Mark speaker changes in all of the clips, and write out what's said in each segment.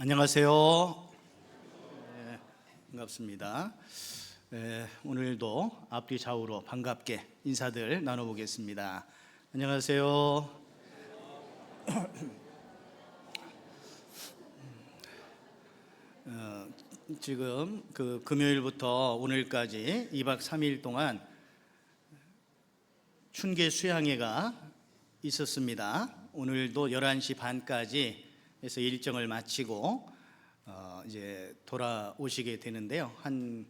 Speaker 1: 안녕하세요. 반갑습니다. 오늘도 앞뒤 좌우로 반갑게 인사들 나눠보겠습니다. 안녕하세요. 지금 금요일부터 오늘까지 2박 3일 동안 춘계 수양회가 있었습니다. 오늘도 11시 반까지 해서 일정을 마치고 이제 돌아오시게 되는데요. 한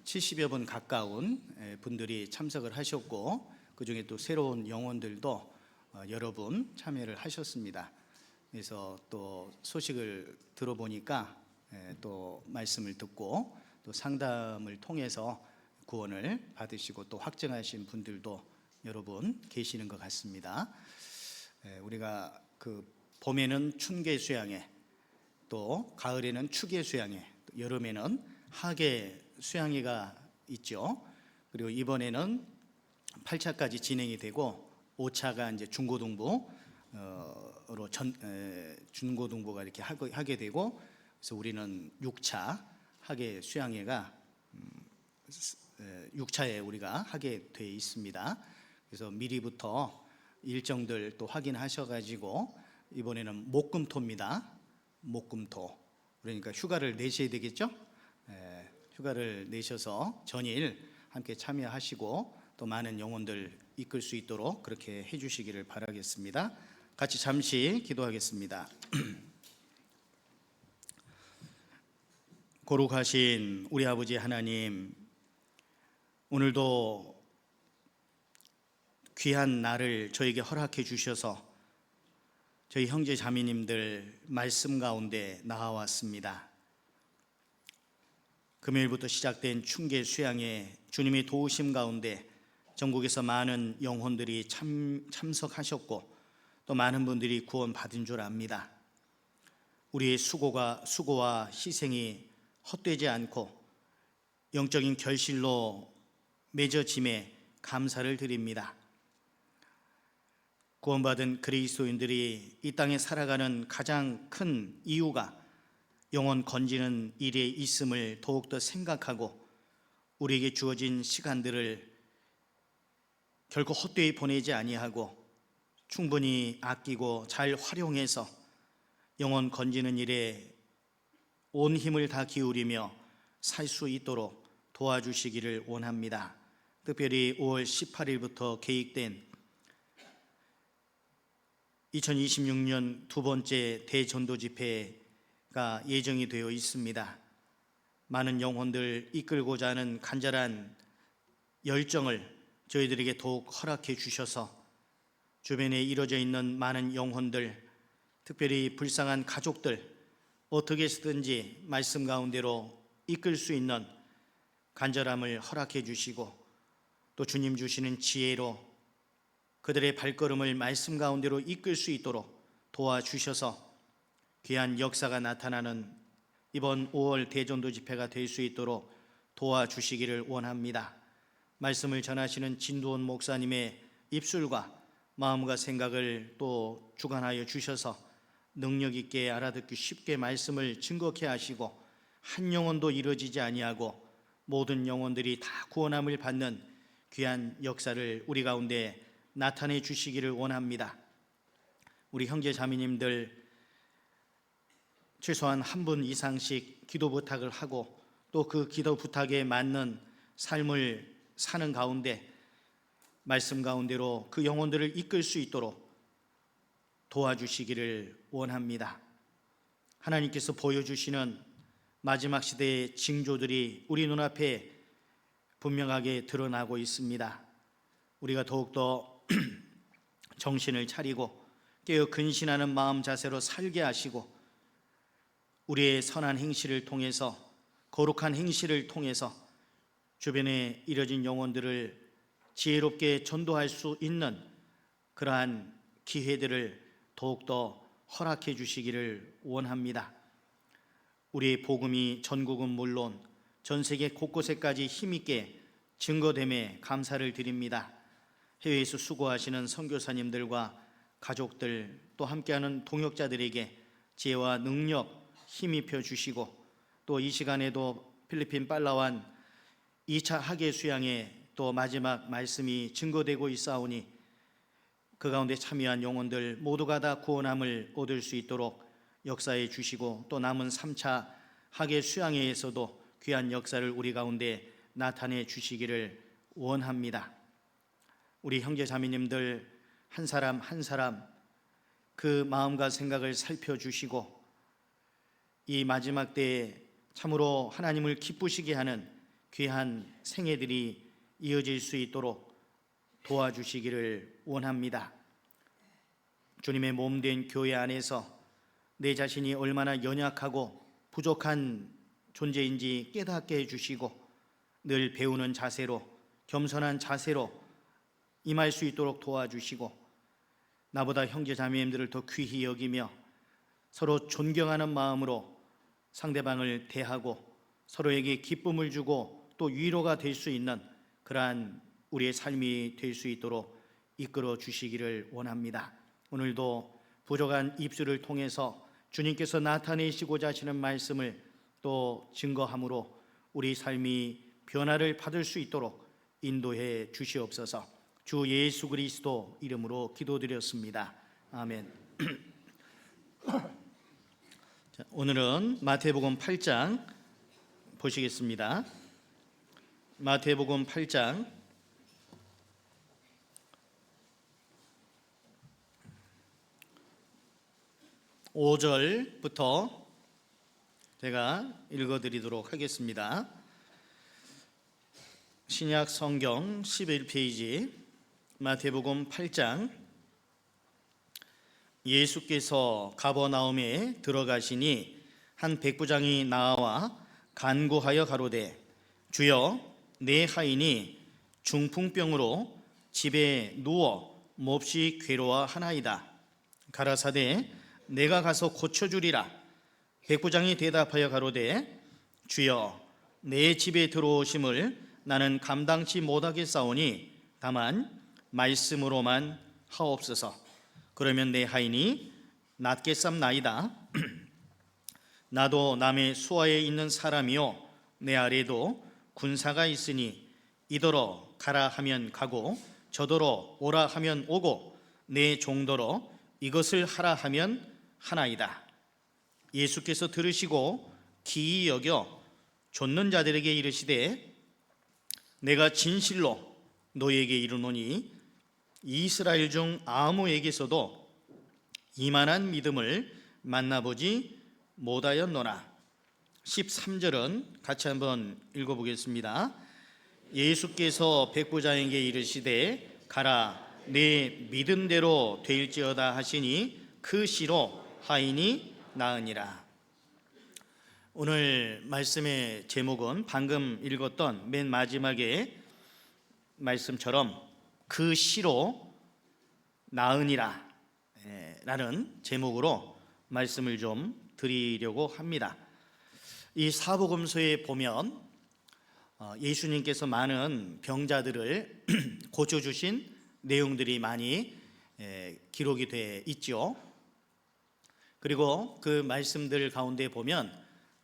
Speaker 1: 70여 분 가까운 분들이 참석을 하셨고, 그중에 또 새로운 영혼들도 여러 분 참여를 하셨습니다. 그래서 또 소식을 들어보니까 또 말씀을 듣고 또 상담을 통해서 구원을 받으시고 또 확증하신 분들도 여러분 계시는 것 같습니다. 우리가 봄에는 춘계 수양회, 또 가을에는 추계 수양회, 여름에는 하계 수양회가 있죠. 그리고 이번에는 8차까지 진행이 되고 5차가 이제 중고등부로 중고등부가 이렇게 하게 되고, 그래서 우리는 6차 하계 수양회가 6차에 우리가 하게 돼 있습니다. 그래서 미리부터 일정들 또 확인하셔가지고, 이번에는 목금토입니다. 목금토. 그러니까 휴가를 내셔야 되겠죠? 휴가를 내셔서 전일 함께 참여하시고 또 많은 영혼들 이끌 수 있도록 그렇게 해주시기를 바라겠습니다. 같이 잠시 기도하겠습니다. 거룩하신 우리 아버지 하나님, 오늘도 귀한 날을 저에게 허락해 주셔서 저희 형제 자매님들 말씀 가운데 나와왔습니다. 금요일부터 시작된 춘계 수양회, 주님의 도우심 가운데 전국에서 많은 영혼들이 참석하셨고 또 많은 분들이 구원받은 줄 압니다. 우리의 수고와 희생이 헛되지 않고 영적인 결실로 맺어짐에 감사를 드립니다. 구원받은 그리스도인들이 이 땅에 살아가는 가장 큰 이유가 영혼 건지는 일에 있음을 더욱더 생각하고, 우리에게 주어진 시간들을 결코 헛되이 보내지 아니하고 충분히 아끼고 잘 활용해서 영혼 건지는 일에 온 힘을 다 기울이며 살 수 있도록 도와주시기를 원합니다. 특별히 5월 18일부터 계획된 2026년 두 번째 대전도 집회가 예정이 되어 있습니다. 많은 영혼들 이끌고자 하는 간절한 열정을 저희들에게 더욱 허락해 주셔서 주변에 이루어져 있는 많은 영혼들, 특별히 불쌍한 가족들, 어떻게 해서든지 말씀 가운데로 이끌 수 있는 간절함을 허락해 주시고, 또 주님 주시는 지혜로 그들의 발걸음을 말씀 가운데로 이끌 수 있도록 도와주셔서 귀한 역사가 나타나는 이번 5월 대전도 집회가 될 수 있도록 도와주시기를 원합니다. 말씀을 전하시는 진도원 목사님의 입술과 마음과 생각을 또 주관하여 주셔서 능력 있게 알아듣기 쉽게 말씀을 증거케 하시고, 한 영혼도 이루어지지 아니하고 모든 영혼들이 다 구원함을 받는 귀한 역사를 우리 가운데 나타내 주시기를 원합니다. 우리 형제 자매님들 최소한 한 분 이상씩 기도 부탁을 하고 또 그 기도 부탁에 맞는 삶을 사는 가운데 말씀 가운데로 그 영혼들을 이끌 수 있도록 도와주시기를 원합니다. 하나님께서 보여주시는 마지막 시대의 징조들이 우리 눈앞에 분명하게 드러나고 있습니다. 우리가 더욱더 정신을 차리고 깨어 근신하는 마음 자세로 살게 하시고, 우리의 선한 행실을 통해서, 거룩한 행실을 통해서 주변에 이뤄진 영혼들을 지혜롭게 전도할 수 있는 그러한 기회들을 더욱더 허락해 주시기를 원합니다. 우리의 복음이 전국은 물론 전 세계 곳곳에까지 힘있게 증거됨에 감사를 드립니다. 해외에서 수고하시는 선교사님들과 가족들, 또 함께하는 동역자들에게 지혜와 능력 힘입혀 주시고, 또 이 시간에도 필리핀 빨라완 2차 학예 수양에 또 마지막 말씀이 증거되고 있사오니 그 가운데 참여한 영혼들 모두가 다 구원함을 얻을 수 있도록 역사해 주시고, 또 남은 3차 학예 수양회에서도 귀한 역사를 우리 가운데 나타내 주시기를 원합니다. 우리 형제 자매님들 한 사람 한 사람 그 마음과 생각을 살펴주시고, 이 마지막 때에 참으로 하나님을 기쁘시게 하는 귀한 생애들이 이어질 수 있도록 도와주시기를 원합니다. 주님의 몸된 교회 안에서 내 자신이 얼마나 연약하고 부족한 존재인지 깨닫게 해주시고, 늘 배우는 자세로 겸손한 자세로 임할 수 있도록 도와주시고, 나보다 형제 자매님들을 더 귀히 여기며 서로 존경하는 마음으로 상대방을 대하고 서로에게 기쁨을 주고 또 위로가 될 수 있는 그러한 우리의 삶이 될 수 있도록 이끌어 주시기를 원합니다. 오늘도 부족한 입술을 통해서 주님께서 나타내시고자 하시는 말씀을 또 증거함으로 우리 삶이 변화를 받을 수 있도록 인도해 주시옵소서. 주 예수 그리스도 이름으로 기도드렸습니다. 아멘. 자, 오늘은 마태복음 8장 보시겠습니다. 마태복음 8장 5절부터 제가 읽어드리도록 하겠습니다. 신약 성경 11페이지 마태복음 8장. 예수께서 가버나움에 들어가시니 한 백부장이 나와 간구하여 가로되, 주여, 내 하인이 중풍병으로 집에 누워 몹시 괴로워하나이다. 가라사대, 내가 가서 고쳐주리라. 백부장이 대답하여 가로되, 주여, 내 집에 들어오심을 나는 감당치 못하겠사오니 다만 말씀으로만 하옵소서. 그러면 내 하인이 낫겠삼나이다. 나도 남의 수하에 있는 사람이요 내 아래도 군사가 있으니 이더러 가라 하면 가고 저더러 오라 하면 오고 내 종더러 이것을 하라 하면 하나이다. 예수께서 들으시고 기이 여겨 좇는 자들에게 이르시되, 내가 진실로 너희에게 이르노니 이스라엘 중 아무에게서도 이만한 믿음을 만나보지 못하였노라. 13절은 같이 한번 읽어보겠습니다. 예수께서 백부장에게 이르시되, 가라, 내 믿음대로 되일지어다 하시니 그 시로 하인이 나으니라. 오늘 말씀의 제목은 방금 읽었던 맨 마지막에 말씀처럼 그 시로 나으니라 라는 제목으로 말씀을 좀 드리려고 합니다. 이 사복음서에 보면 예수님께서 많은 병자들을 고쳐주신 내용들이 많이 기록이 되어 있죠. 그리고 그 말씀들 가운데 보면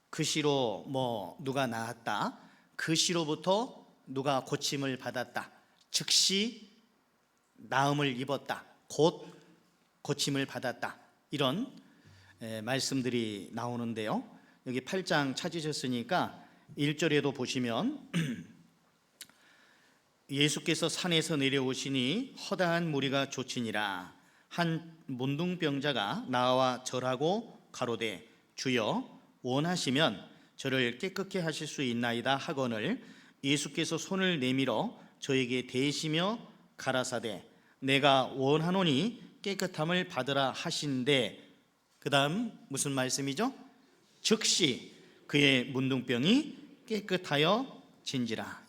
Speaker 1: 그 시로 누가 나았다, 그 시로부터 누가 고침을 받았다, 즉시 나음을 입었다, 곧 고침을 받았다, 이런 말씀들이 나오는데요. 여기 8장 찾으셨으니까 1절에도 보시면 예수께서 산에서 내려오시니 허다한 무리가 좇으니라. 한 문둥병자가 나와 절하고 가로되, 주여, 원하시면 저를 깨끗게 하실 수 있나이다 하거늘 예수께서 손을 내밀어 저에게 대시며 가라사대, 내가 원하노니 깨끗함을 받으라 하신대. 그 다음 무슨 말씀이죠? 즉시 그의 문둥병이 깨끗하여 진지라.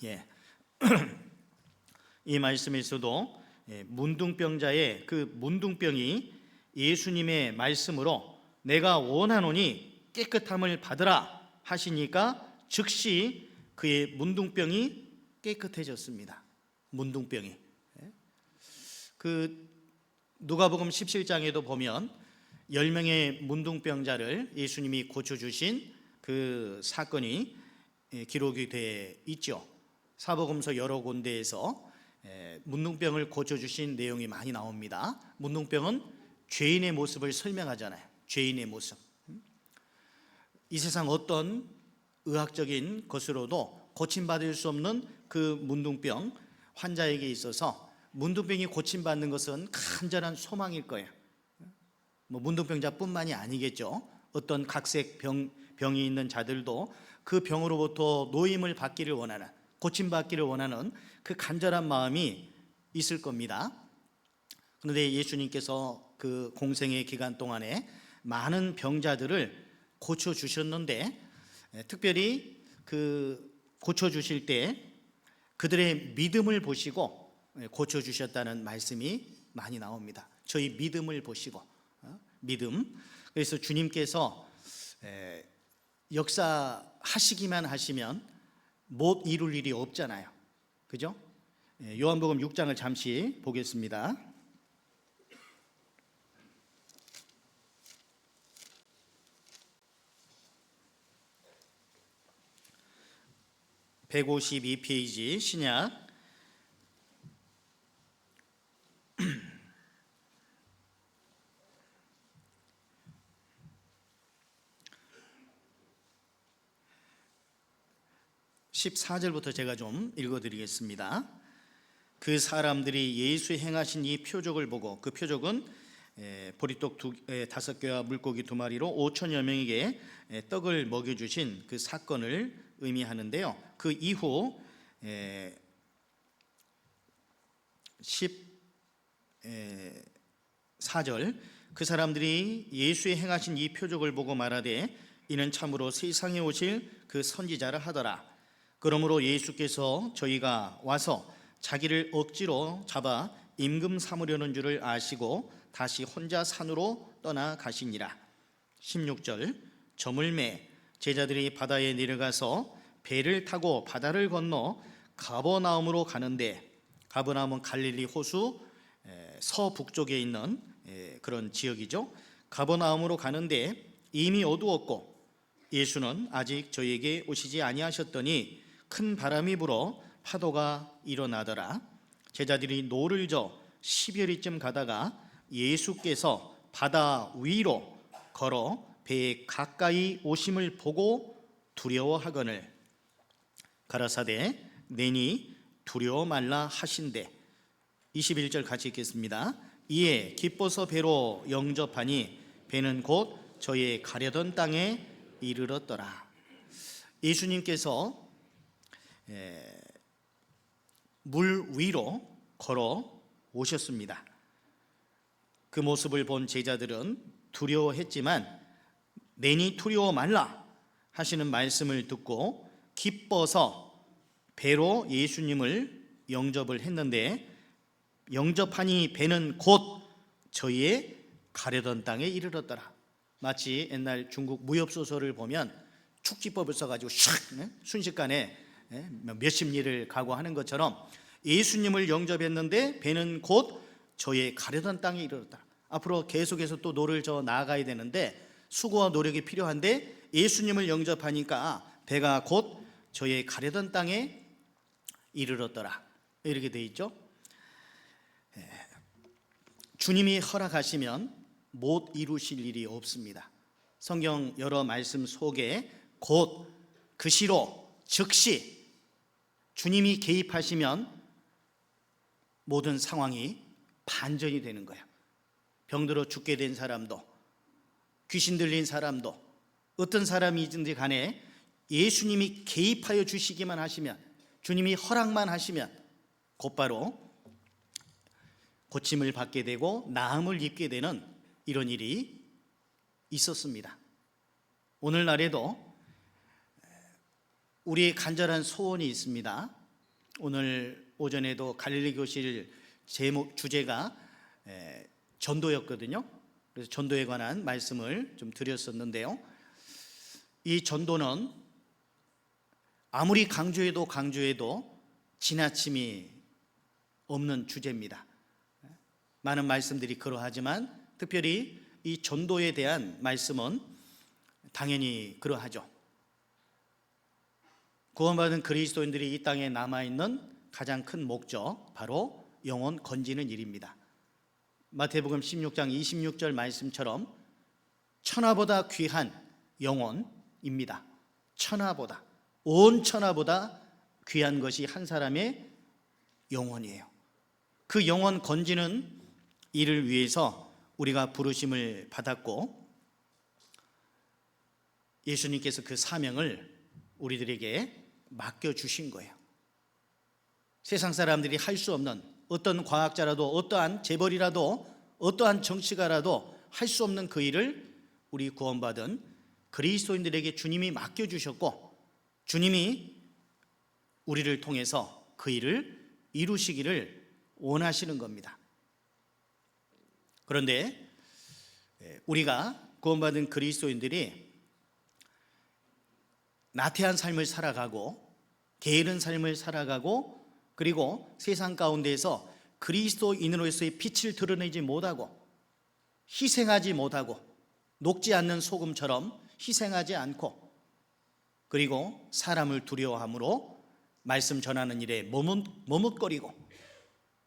Speaker 1: 이 말씀에서도 문둥병자의 그 문둥병이 예수님의 말씀으로 내가 원하노니 깨끗함을 받으라 하시니까 즉시 그의 문둥병이 깨끗해졌습니다. 문둥병이. 그 누가복음 17장에도 보면 10명의 문둥병자를 예수님이 고쳐주신 그 사건이 기록이 돼 있죠. 사복음서 여러 군데에서 문둥병을 고쳐주신 내용이 많이 나옵니다. 문둥병은 죄인의 모습을 설명하잖아요. 죄인의 모습. 이 세상 어떤 의학적인 것으로도 고침받을 수 없는 그 문둥병 환자에게 있어서 문둥병이 고침받는 것은 간절한 소망일 거예요. 문둥병자뿐만이 아니겠죠. 어떤 각색 병이 있는 자들도 그 병으로부터 노임을 받기를 원하는, 고침받기를 원하는 그 간절한 마음이 있을 겁니다. 그런데 예수님께서 그 공생의 기간 동안에 많은 병자들을 고쳐주셨는데, 특별히 그 고쳐주실 때 그들의 믿음을 보시고 고쳐주셨다는 말씀이 많이 나옵니다. 저희 믿음을 보시고, 믿음. 그래서 주님께서 역사하시기만 하시면 못 이룰 일이 없잖아요. 그죠? 요한복음 6장을 잠시 보겠습니다. (152페이지) 신약 14절부터 제가 좀 읽어드리겠습니다. 그 사람들이 예수 행하신 이 표적을 보고, 그 표적은 보리떡 5개와 물고기 2마리로 5천여 명에게 떡을 먹여주신 그 사건을 의미하는데요. 그 이후 14절, 그 사람들이 예수의 행하신 이 표적을 보고 말하되 이는 참으로 세상에 오실 그 선지자라 하더라. 그러므로 예수께서 저희가 와서 자기를 억지로 잡아 임금 삼으려는 줄을 아시고 다시 혼자 산으로 떠나가시니라. 16절, 저물매 제자들이 바다에 내려가서 배를 타고 바다를 건너 가버나움으로 가는데, 가버나움은 갈릴리 호수 서북쪽에 있는 그런 지역이죠. 가버나움으로 가는데 이미 어두웠고 예수는 아직 저희에게 오시지 아니하셨더니 큰 바람이 불어 파도가 일어나더라. 제자들이 노를 저 10여리쯤 가다가 예수께서 바다 위로 걸어 배에 가까이 오심을 보고 두려워하거늘 가라사대 내니 두려워 말라 하신대. 21절 같이 읽겠습니다. 이에 기뻐서 배로 영접하니 배는 곧 저의 가려던 땅에 이르렀더라. 예수님께서 물 위로 걸어 오셨습니다. 그 모습을 본 제자들은 두려워했지만 내니 두려워 말라 하시는 말씀을 듣고 기뻐서 배로 예수님을 영접을 했는데, 영접하니 배는 곧 저희의 가려던 땅에 이르렀더라. 마치 옛날 중국 무협소설을 보면 축지법을 써가지고 샥 순식간에 몇십 리를 가고 하는 것처럼 예수님을 영접했는데 배는 곧 저의 가려던 땅에 이르렀다. 앞으로 계속해서 또 노를 저 나아가야 되는데 수고와 노력이 필요한데 예수님을 영접하니까 배가 곧 저의 가려던 땅에 이르렀더라. 이렇게 돼 있죠. 주님이 허락하시면 못 이루실 일이 없습니다. 성경 여러 말씀 속에 곧 그 시로 즉시 주님이 개입하시면 모든 상황이 반전이 되는 거예요. 병들어 죽게 된 사람도, 귀신 들린 사람도, 어떤 사람이든지 간에 예수님이 개입하여 주시기만 하시면, 주님이 허락만 하시면 곧바로 고침을 받게 되고 나음을 입게 되는 이런 일이 있었습니다. 오늘날에도 우리의 간절한 소원이 있습니다. 오늘 오전에도 갈릴리 교실 제목 주제가 전도였거든요. 그래서 전도에 관한 말씀을 좀 드렸었는데요. 이 전도는 아무리 강조해도 지나침이 없는 주제입니다. 많은 말씀들이 그러하지만 특별히 이 전도에 대한 말씀은 당연히 그러하죠. 구원받은 그리스도인들이 이 땅에 남아있는 가장 큰 목적, 바로 영혼 건지는 일입니다. 마태복음 16장 26절 말씀처럼 천하보다 귀한 영혼입니다. 천하보다, 온 천하보다 귀한 것이 한 사람의 영혼이에요. 그 영혼 건지는 일을 위해서 우리가 부르심을 받았고, 예수님께서 그 사명을 우리들에게 맡겨주신 거예요. 세상 사람들이 할 수 없는, 어떤 과학자라도, 어떠한 재벌이라도, 어떠한 정치가라도 할 수 없는 그 일을 우리 구원받은 그리스도인들에게 주님이 맡겨주셨고, 주님이 우리를 통해서 그 일을 이루시기를 원하시는 겁니다. 그런데 우리가 구원받은 그리스도인들이 나태한 삶을 살아가고, 게으른 삶을 살아가고, 그리고 세상 가운데에서 그리스도인으로서의 빛을 드러내지 못하고, 희생하지 못하고, 녹지 않는 소금처럼 희생하지 않고, 그리고 사람을 두려워함으로 말씀 전하는 일에 머뭇거리고,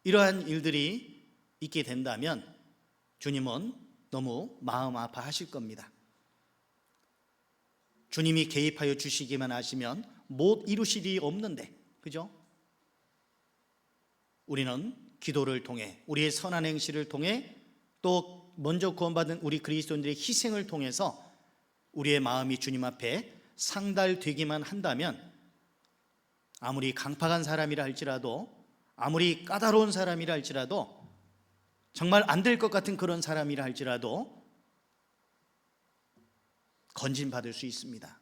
Speaker 1: 이러한 일들이 있게 된다면 주님은 너무 마음 아파하실 겁니다. 주님이 개입하여 주시기만 하시면 못 이루실 일이 없는데, 그죠? 우리는 기도를 통해, 우리의 선한 행실을 통해, 또 먼저 구원받은 우리 그리스도인들의 희생을 통해서 우리의 마음이 주님 앞에 상달되기만 한다면, 아무리 강팍한 사람이라 할지라도, 아무리 까다로운 사람이라 할지라도, 정말 안 될 것 같은 그런 사람이라 할지라도 건진받을 수 있습니다.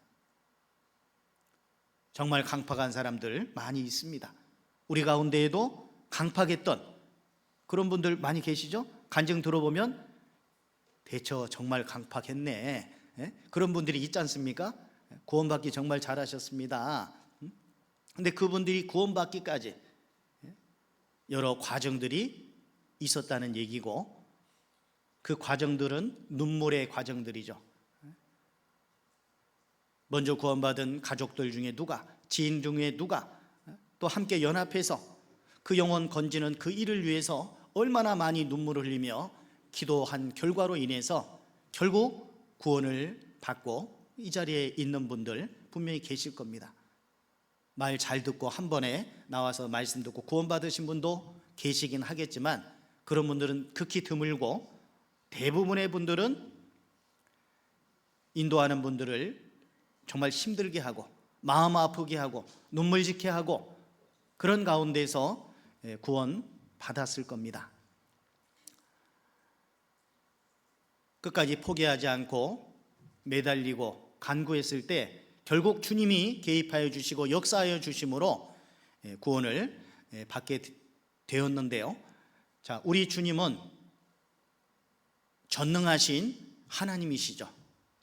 Speaker 1: 정말 강팍한 사람들 많이 있습니다. 우리 가운데에도 강팍했던 그런 분들 많이 계시죠? 간증 들어보면 대처 정말 강팍했네, 그런 분들이 있지 않습니까? 구원받기 정말 잘하셨습니다. 근데 그분들이 구원받기까지 여러 과정들이 있었다는 얘기고, 그 과정들은 눈물의 과정들이죠. 먼저 구원받은 가족들 중에 누가, 지인 중에 누가 또 함께 연합해서 그 영혼 건지는 그 일을 위해서 얼마나 많이 눈물을 흘리며 기도한 결과로 인해서 결국 구원을 받고 이 자리에 있는 분들 분명히 계실 겁니다. 말 잘 듣고 한 번에 나와서 말씀 듣고 구원받으신 분도 계시긴 하겠지만, 그런 분들은 극히 드물고, 대부분의 분들은 인도하는 분들을 정말 힘들게 하고, 마음 아프게 하고, 눈물 짓게 하고, 그런 가운데서 구원 받았을 겁니다. 끝까지 포기하지 않고 매달리고 간구했을 때 결국 주님이 개입하여 주시고 역사하여 주심으로 구원을 받게 되었는데요. 자, 우리 주님은 전능하신 하나님이시죠.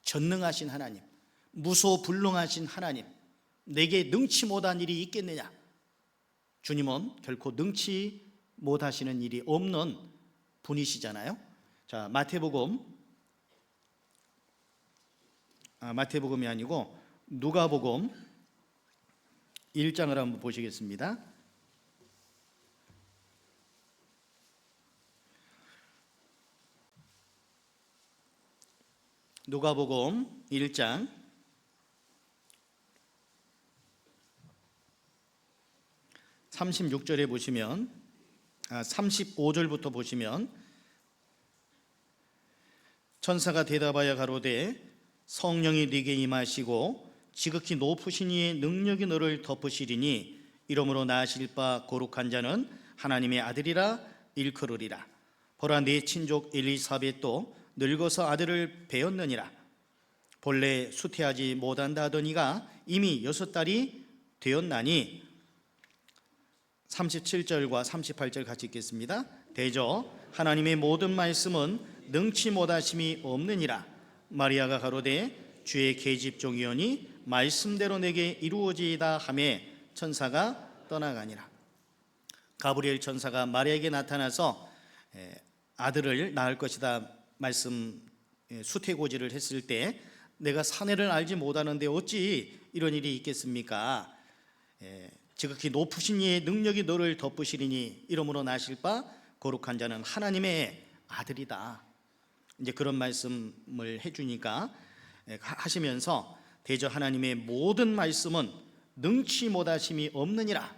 Speaker 1: 전능하신 하나님, 무소불능하신 하나님, 내게 능치 못한 일이 있겠느냐? 주님은 결코 능치 못하시는 일이 없는 분이시잖아요. 자, 마태복음이 아니고 누가복음 1장을 한번 보시겠습니다. 누가복음 1장 36절에 보시면 35절부터 보시면, 천사가 대답하여 가로되 성령이 네게 임하시고 지극히 높으신 이의 능력이 너를 덮으시리니 이러므로 나실 바 거룩한 자는 하나님의 아들이라 일컬으리라. 보라, 네 친족 엘리사벳도 늙어서 아들을 배었느니라. 본래 수태하지 못한다 하더니가 이미 6달이 되었나니. 37절과 38절 같이 읽겠습니다. 대저 하나님의 모든 말씀은 능치 못하심이 없느니라. 마리아가 가로되 주의 계집종이오니 말씀대로 내게 이루어지이다 하매 천사가 떠나가니라. 가브리엘 천사가 마리아에게 나타나서 아들을 낳을 것이다 말씀 수태고지를 했을 때 내가 사내를 알지 못하는데 어찌 이런 일이 있겠습니까? 지극히 높으신 이의 능력이 너를 덮으시리니 이러므로 나실 바 거룩한 자는 하나님의 아들이다. 이제 그런 말씀을 해주니까 하시면서 대저 하나님의 모든 말씀은 능치 못하심이 없느니라.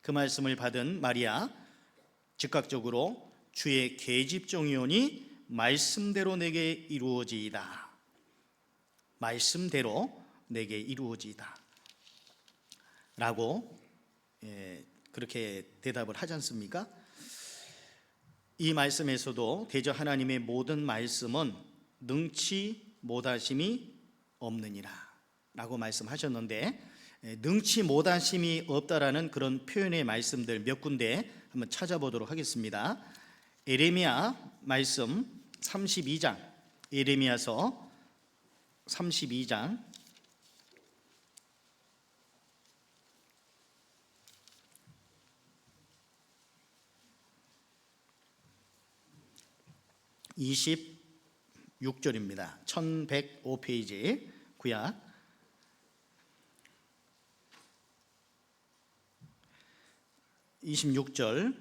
Speaker 1: 그 말씀을 받은 마리아 즉각적으로 주의 계집종이오니 말씀대로 내게 이루어지이다. 말씀대로 내게 이루어지이다 라고 그렇게 대답을 하지 않습니까? 이 말씀에서도 대저 하나님의 모든 말씀은 능치 못하심이 없느니라 라고 말씀하셨는데, 능치 못하심이 없다라는 그런 표현의 말씀들 몇 군데 한번 찾아보도록 하겠습니다. 에레미야 말씀 32장, 에레미야서 32장 26절입니다. 1105페이지 구약. 26절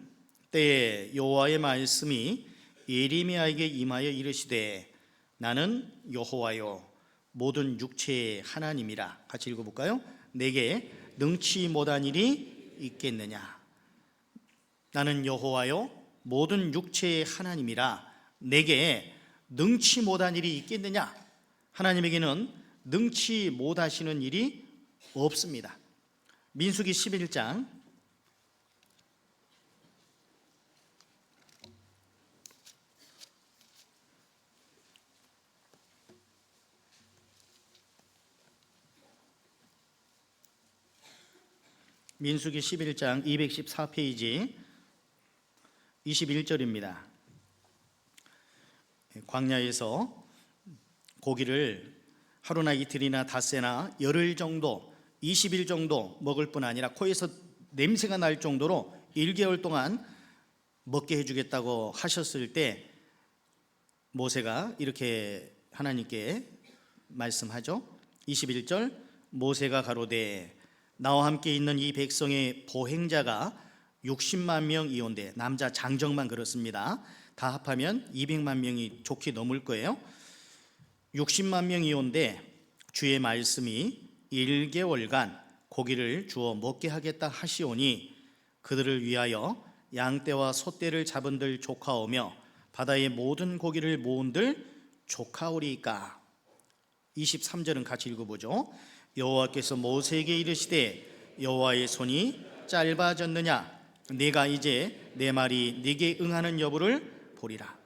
Speaker 1: 때에 여호와의 말씀이 예레미야에게 임하여 이르시되 나는 여호와요 모든 육체의 하나님이라. 같이 읽어볼까요? 내게 능치 못한 일이 있겠느냐. 나는 여호와요 모든 육체의 하나님이라. 내게 능치 못한 일이 있겠느냐. 하나님에게는 능치 못하시는 일이 없습니다. 민수기 11장 214페이지 21절입니다. 광야에서 고기를 하루나 이틀이나 닷새나 열흘 정도 20일 정도 먹을 뿐 아니라 코에서 냄새가 날 정도로 1개월 동안 먹게 해주겠다고 하셨을 때 모세가 이렇게 하나님께 말씀하죠. 21절 모세가 가로되 나와 함께 있는 이 백성의 보행자가 60만 명이온데, 남자 장정만 그렇습니다. 다 합하면 200만 명이 좋게 넘을 거예요. 60만 명이온데 주의 말씀이 1개월간 고기를 주어 먹게 하겠다 하시오니 그들을 위하여 양떼와 소떼를 잡은들 조카오며 바다의 모든 고기를 모은들 조카오리까. 23절은 같이 읽어보죠. 여호와께서 모세에게 이르시되 여호와의 손이 짧아졌느냐. 네가 이제 내 말이 네게 응하는 여부를 보리라.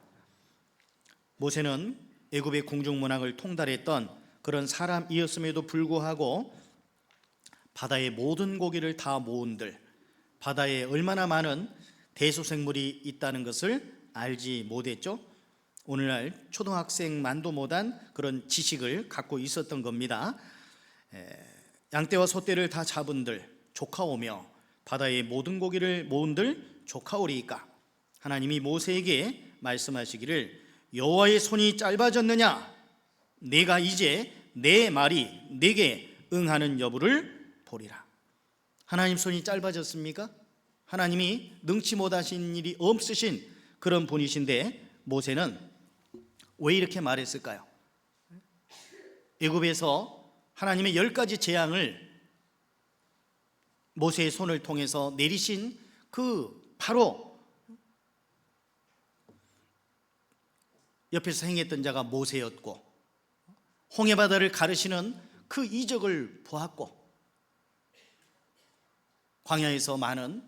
Speaker 1: 모세는 애굽의 궁중문학을 통달했던 그런 사람이었음에도 불구하고 바다의 모든 고기를 다 모은들, 바다에 얼마나 많은 대소생물이 있다는 것을 알지 못했죠. 오늘날 초등학생만도 못한 그런 지식을 갖고 있었던 겁니다. 양떼와 소떼를 다 잡은들 조카오며 바다의 모든 고기를 모은들 조카오리이까. 하나님이 모세에게 말씀하시기를 여호와의 손이 짧아졌느냐. 내가 이제 내 말이 네게 응하는 여부를 보리라. 하나님 손이 짧아졌습니까? 하나님이 능치 못하신 일이 없으신 그런 분이신데 모세는 왜 이렇게 말했을까요? 애굽에서 하나님의 10가지 재앙을 모세의 손을 통해서 내리신 그 바로 옆에서 행했던 자가 모세였고, 홍해바다를 가르시는 그 이적을 보았고, 광야에서 많은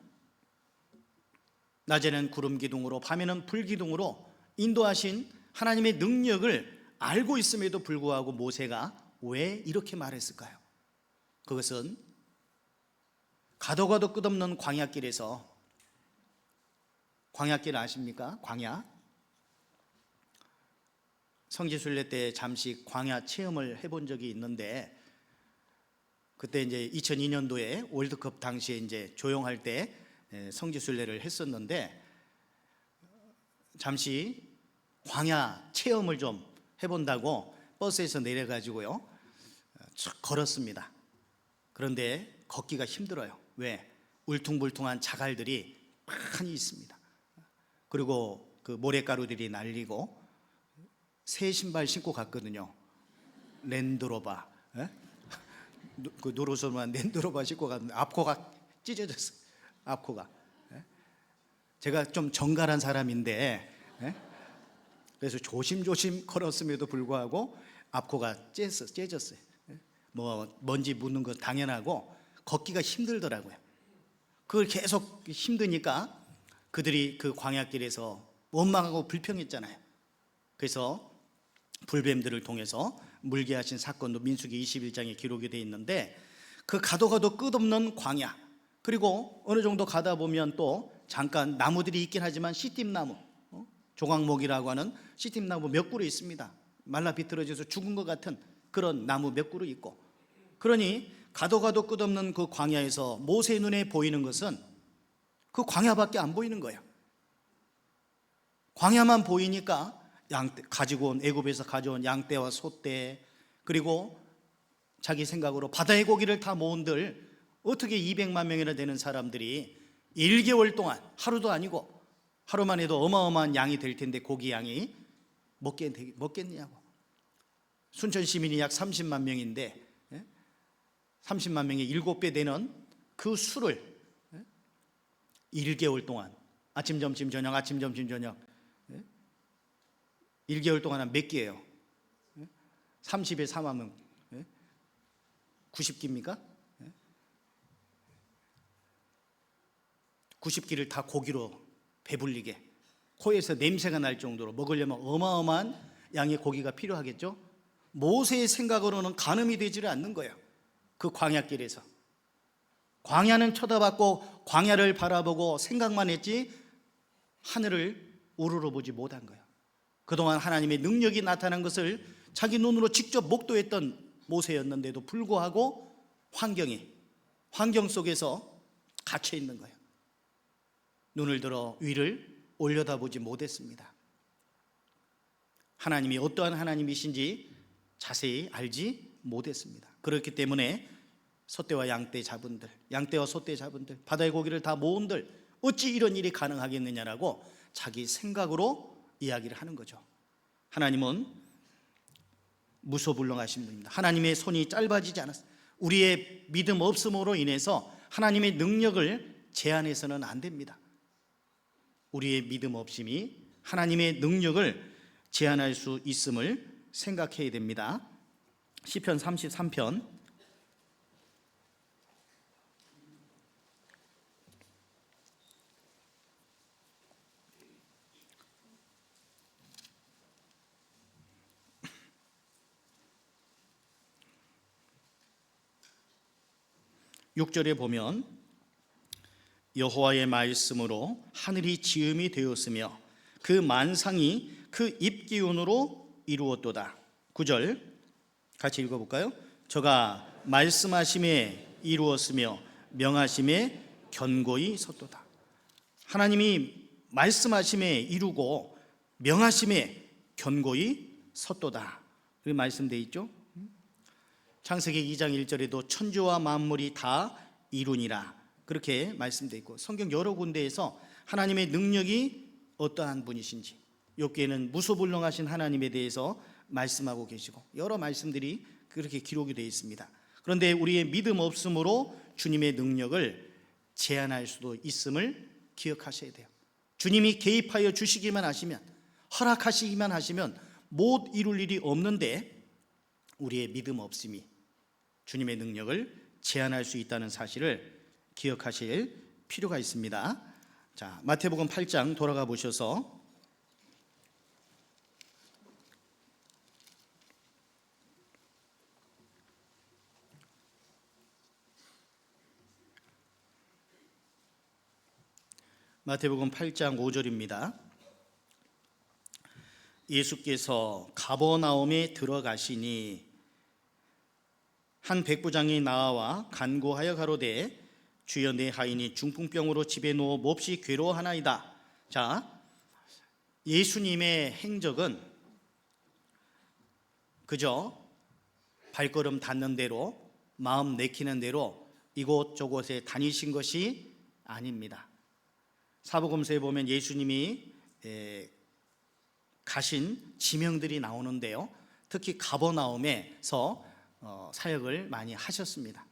Speaker 1: 낮에는 구름 기둥으로 밤에는 불 기둥으로 인도하신 하나님의 능력을 알고 있음에도 불구하고 모세가 왜 이렇게 말했을까요? 그것은 가도 가도 끝없는 광야길에서, 광야길 아십니까? 광야. 성지순례 때 잠시 광야 체험을 해본 적이 있는데, 그때 이제 2002년도에 월드컵 당시에 이제 조용할 때 성지순례를 했었는데, 잠시 광야 체험을 좀 해본다고 버스에서 내려가지고요 쭉 걸었습니다. 그런데 걷기가 힘들어요. 왜? 울퉁불퉁한 자갈들이 많이 있습니다. 그리고 그 모래가루들이 날리고 새 신발 신고 갔거든요. 랜드로버, 그 노르소만 랜드로버 신고 갔는데 앞코가 찢어졌어요. 앞코가. 제가 좀 정갈한 사람인데 그래서 조심조심 걸었음에도 불구하고 앞코가 째졌어요. 뭐 먼지 묻는 거 당연하고 걷기가 힘들더라고요. 그걸 계속 힘드니까 그들이 그 광야길에서 원망하고 불평했잖아요. 그래서 불뱀들을 통해서 물게 하신 사건도 민수기 21장에 기록이 되어 있는데 그 가도 끝없는 광야, 그리고 어느 정도 가다 보면 또 잠깐 나무들이 있긴 하지만 시띠나무, 조각목이라고 하는 시띠나무 몇 그루 있습니다. 말라 비틀어져서 죽은 것 같은 그런 나무 몇 그루 있고, 그러니 가도 끝없는 그 광야에서 모세의 눈에 보이는 것은 그 광야밖에 안 보이는 거예요. 광야만 보이니까 가지고 온 애굽에서 가져온 양떼와 소떼, 그리고 자기 생각으로 바다의 고기를 다 모은들 어떻게 200만 명이나 되는 사람들이 1개월 동안, 하루도 아니고 하루만 해도 어마어마한 양이 될 텐데 고기 양이 먹겠냐고. 순천 시민이 약 30만 명인데 30만 명의 7배 되는 그 술을 1개월 동안 아침 점심 저녁 1개월 동안 몇 끼예요? 30에 3하면 90끼입니까? 90끼를 다 고기로 배불리게, 코에서 냄새가 날 정도로 먹으려면 어마어마한 양의 고기가 필요하겠죠. 모세의 생각으로는 가늠이 되지를 않는 거예요. 그 광야길에서 광야는 쳐다봤고 광야를 바라보고 생각만 했지 하늘을 우러러보지 못한 거예요. 그동안 하나님의 능력이 나타난 것을 자기 눈으로 직접 목도했던 모세였는데도 불구하고 환경 속에서 갇혀 있는 거예요. 눈을 들어 위를 올려다보지 못했습니다. 하나님이 어떠한 하나님이신지 자세히 알지 못했습니다. 그렇기 때문에 소떼와 양떼 잡은들, 양떼와 소떼 잡은들, 바다의 고기를 다 모은들 어찌 이런 일이 가능하겠느냐라고 자기 생각으로 이야기를 하는 거죠. 하나님은 무소불능하신 분입니다. 하나님의 손이 짧아지지 않았어요. 우리의 믿음 없음으로 인해서 하나님의 능력을 제한해서는 안 됩니다. 우리의 믿음 없음이 하나님의 능력을 제한할 수 있음을 생각해야 됩니다. 시편 33편 6절에 보면 여호와의 말씀으로 하늘이 지음이 되었으며 그 만상이 그 입기운으로 이루었도다. 9절 같이 읽어볼까요? 저가 말씀하심에 이루었으며 명하심에 견고히 섰도다. 하나님이 말씀하심에 이루고 명하심에 견고히 섰도다. 그 말씀되어 있죠. 창세기 2장 1절에도 천지와 만물이 다 이루니라 그렇게 말씀되어 있고, 성경 여러 군데에서 하나님의 능력이 어떠한 분이신지, 욥기에는 무소불능하신 하나님에 대해서 말씀하고 계시고 여러 말씀들이 그렇게 기록이 되어 있습니다. 그런데 우리의 믿음 없음으로 주님의 능력을 제한할 수도 있음을 기억하셔야 돼요. 주님이 개입하여 주시기만 하시면, 허락하시기만 하시면 못 이룰 일이 없는데 우리의 믿음 없음이 주님의 능력을 제한할 수 있다는 사실을 기억하실 필요가 있습니다. 자, 마태복음 8장 돌아가 보셔서 마태복음 8장 5절입니다. 예수께서 가버나움에 들어가시니 한 백부장이 나와 간구하여 가로되 주여 내 하인이 중풍병으로 집에 누워 몹시 괴로워하나이다. 자, 예수님의 행적은 그저 발걸음 닿는 대로, 마음 내키는 대로 이곳저곳에 다니신 것이 아닙니다. 사복음서에 보면 예수님이 가신 지명들이 나오는데요, 특히 가버나움에서 사역을 많이 하셨습니다.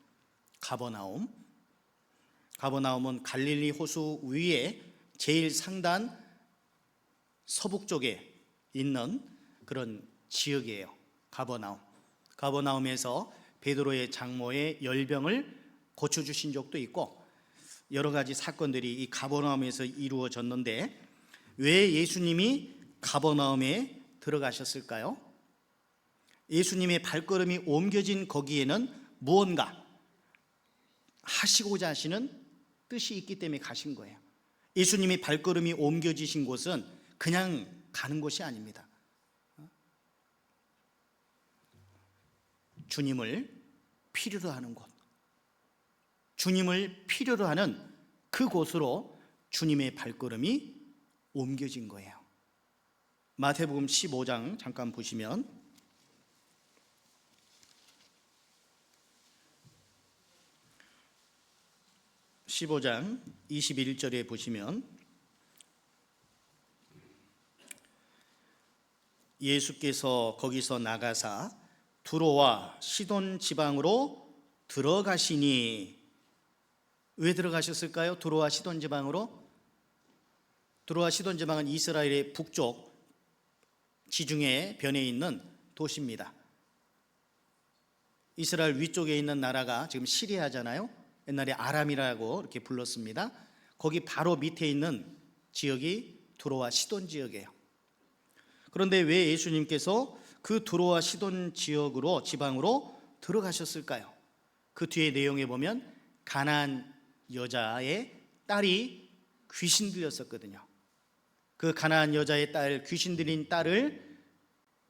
Speaker 1: 가버나움은 갈릴리 호수 위에 제일 상단 서북 쪽에 있는 그런 지역이에요. 가버나움에서 베드로의 장모의 열병을 고쳐주신 적도 있고, 여러 가지 사건들이 이 가버나움에서 이루어졌는데, 왜 예수님이 가버나움에 들어가셨을까요? 예수님의 발걸음이 옮겨진 거기에는 무언가 하시고자 하시는 뜻이 있기 때문에 가신 거예요. 예수님이 발걸음이 옮겨지신 곳은 그냥 가는 곳이 아닙니다. 주님을 필요로 하는 곳, 주님을 필요로 하는 그곳으로 주님의 발걸음이 옮겨진 거예요. 마태복음 15장 잠깐 보시면, (15장) 21절에 보시면, 예수께서 거기서 나가사 두로와 시돈 지방으로 들어가시니. 왜 들어가셨을까요? 두로와 시돈 지방으로? 두로와 시돈 지방은 이스라엘의 북쪽 지중해 변에 있는 도시입니다. 이스라엘 위쪽에 있는 나라가 지금 시리아잖아요. 옛날에 아람이라고 이렇게 불렀습니다. 거기 바로 밑에 있는 지역이 두로와 시돈 지역이에요. 그런데 왜 예수님께서 그 두로와 시돈 지방으로 들어가셨을까요? 그 뒤에 내용에 보면 가나안 여자의 딸이 귀신 들렸었거든요. 그 가나안 여자의 딸, 귀신 들린 딸을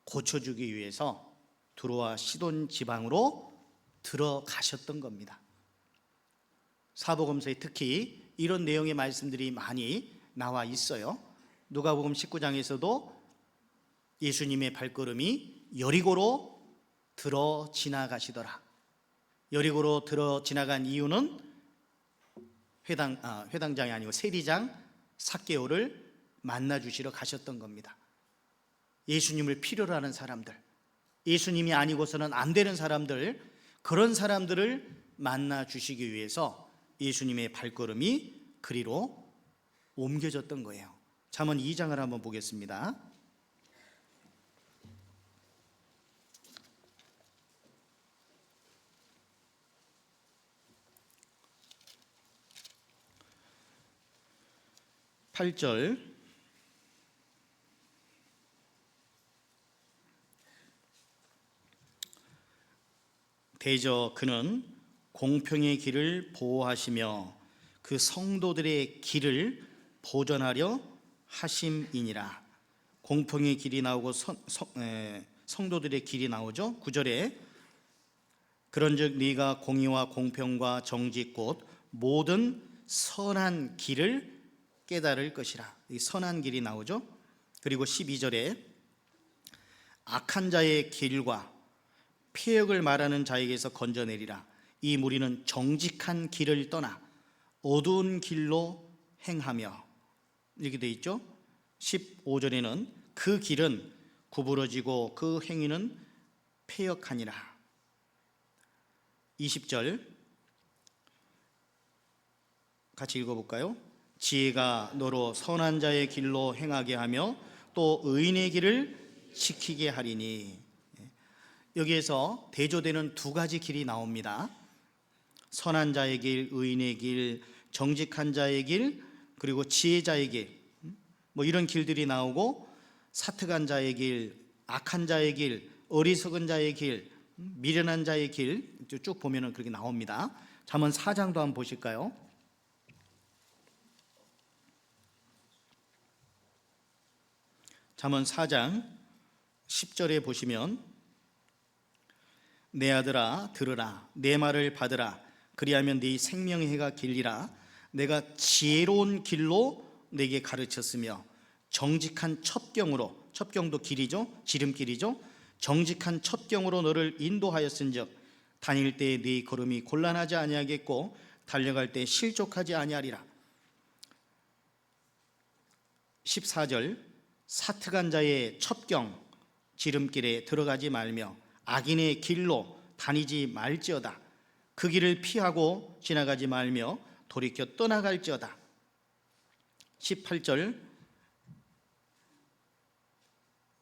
Speaker 1: 고쳐주기 위해서 두로와 시돈 지방으로 들어가셨던 겁니다. 사복음서에 특히 이런 내용의 말씀들이 많이 나와 있어요. 누가복음 19장에서도 예수님의 발걸음이 여리고로 들어 지나가시더라. 여리고로 들어 지나간 이유는 회당장이 아니고 세리장 삭개오를 만나 주시러 가셨던 겁니다. 예수님을 필요로 하는 사람들, 예수님이 아니고서는 안 되는 사람들, 그런 사람들을 만나 주시기 위해서 예수님의 발걸음이 그리로 옮겨졌던 거예요. 잠언 2장을 한번 보겠습니다. (8절) 대저 그는 공평의 길을 보호하시며 그 성도들의 길을 보전하려 하심이니라. 공평의 길이 나오고 성도들의 길이 나오죠. 9절에 그런즉 네가 공의와 공평과 정직 곧 모든 선한 길을 깨달을 것이라. 이 선한 길이 나오죠. 그리고 12절에 악한 자의 길과 폐역을 말하는 자에게서 건져내리라. 이 무리는 정직한 길을 떠나 어두운 길로 행하며, 이렇게 돼 있죠. 15절에는 그 길은 구부러지고 그 행위는 폐역하니라. 20절 같이 읽어볼까요? 지혜가 너로 선한 자의 길로 행하게 하며 또 의인의 길을 지키게 하리니. 여기에서 대조되는 두 가지 길이 나옵니다. 선한 자의 길, 의인의 길, 정직한 자의 길, 그리고 지혜자의 길, 이런 길들이 나오고, 사특한 자의 길, 악한 자의 길, 어리석은 자의 길, 미련한 자의 길 쭉 보면은 그렇게 나옵니다. 잠언 4장도 한번 보실까요? 잠언 4장 10절에 보시면 내 아들아 들으라, 내 말을 받으라. 그리하면 네 생명의 해가 길리라. 내가 지혜로운 길로 내게 가르쳤으며 정직한 첩경으로, 첩경도 길이죠, 지름길이죠. 정직한 첩경으로 너를 인도하였은즉 다닐 때에 네 걸음이 곤란하지 아니하겠고 달려갈 때 실족하지 아니하리라. 14절 사특한 자의 첩경 지름길에 들어가지 말며 악인의 길로 다니지 말지어다. 그 길을 피하고 지나가지 말며 돌이켜 떠나갈지어다. 18절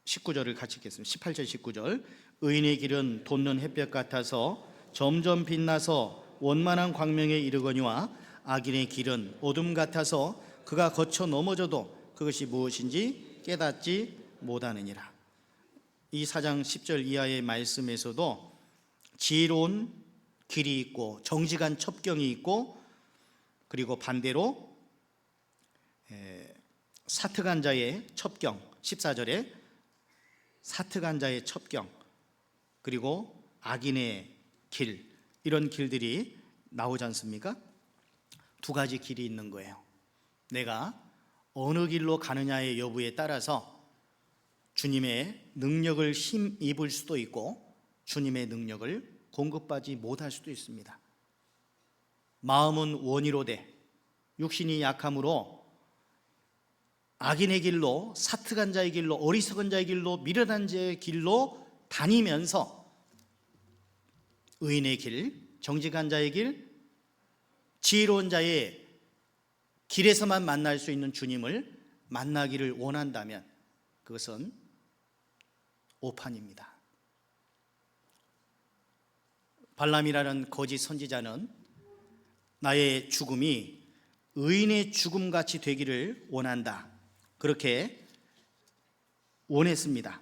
Speaker 1: 19절을 같이 읽겠습니다. 18절 19절 의인의 길은 돋는 햇볕 같아서 점점 빛나서 원만한 광명에 이르거니와 악인의 길은 어둠 같아서 그가 거쳐 넘어져도 그것이 무엇인지 깨닫지 못하느니라. 이 4장 10절 이하의 말씀에서도 지혜로운 길이 있고 정직한 첩경이 있고, 그리고 반대로 사특한 자의 첩경, 14절에 사특한 자의 첩경, 그리고 악인의 길, 이런 길들이 나오지 않습니까? 두 가지 길이 있는 거예요. 내가 어느 길로 가느냐의 여부에 따라서 주님의 능력을 힘입을 수도 있고 주님의 능력을 공급받지 못할 수도 있습니다. 마음은 원이로되 육신이 약함으로 악인의 길로, 사특한 자의 길로, 어리석은 자의 길로, 미련한 자의 길로 다니면서 의인의 길, 정직한 자의 길, 지혜로운 자의 길에서만 만날 수 있는 주님을 만나기를 원한다면 그것은 오판입니다. 발람이라는 거짓 선지자는 나의 죽음이 의인의 죽음같이 되기를 원한다, 그렇게 원했습니다.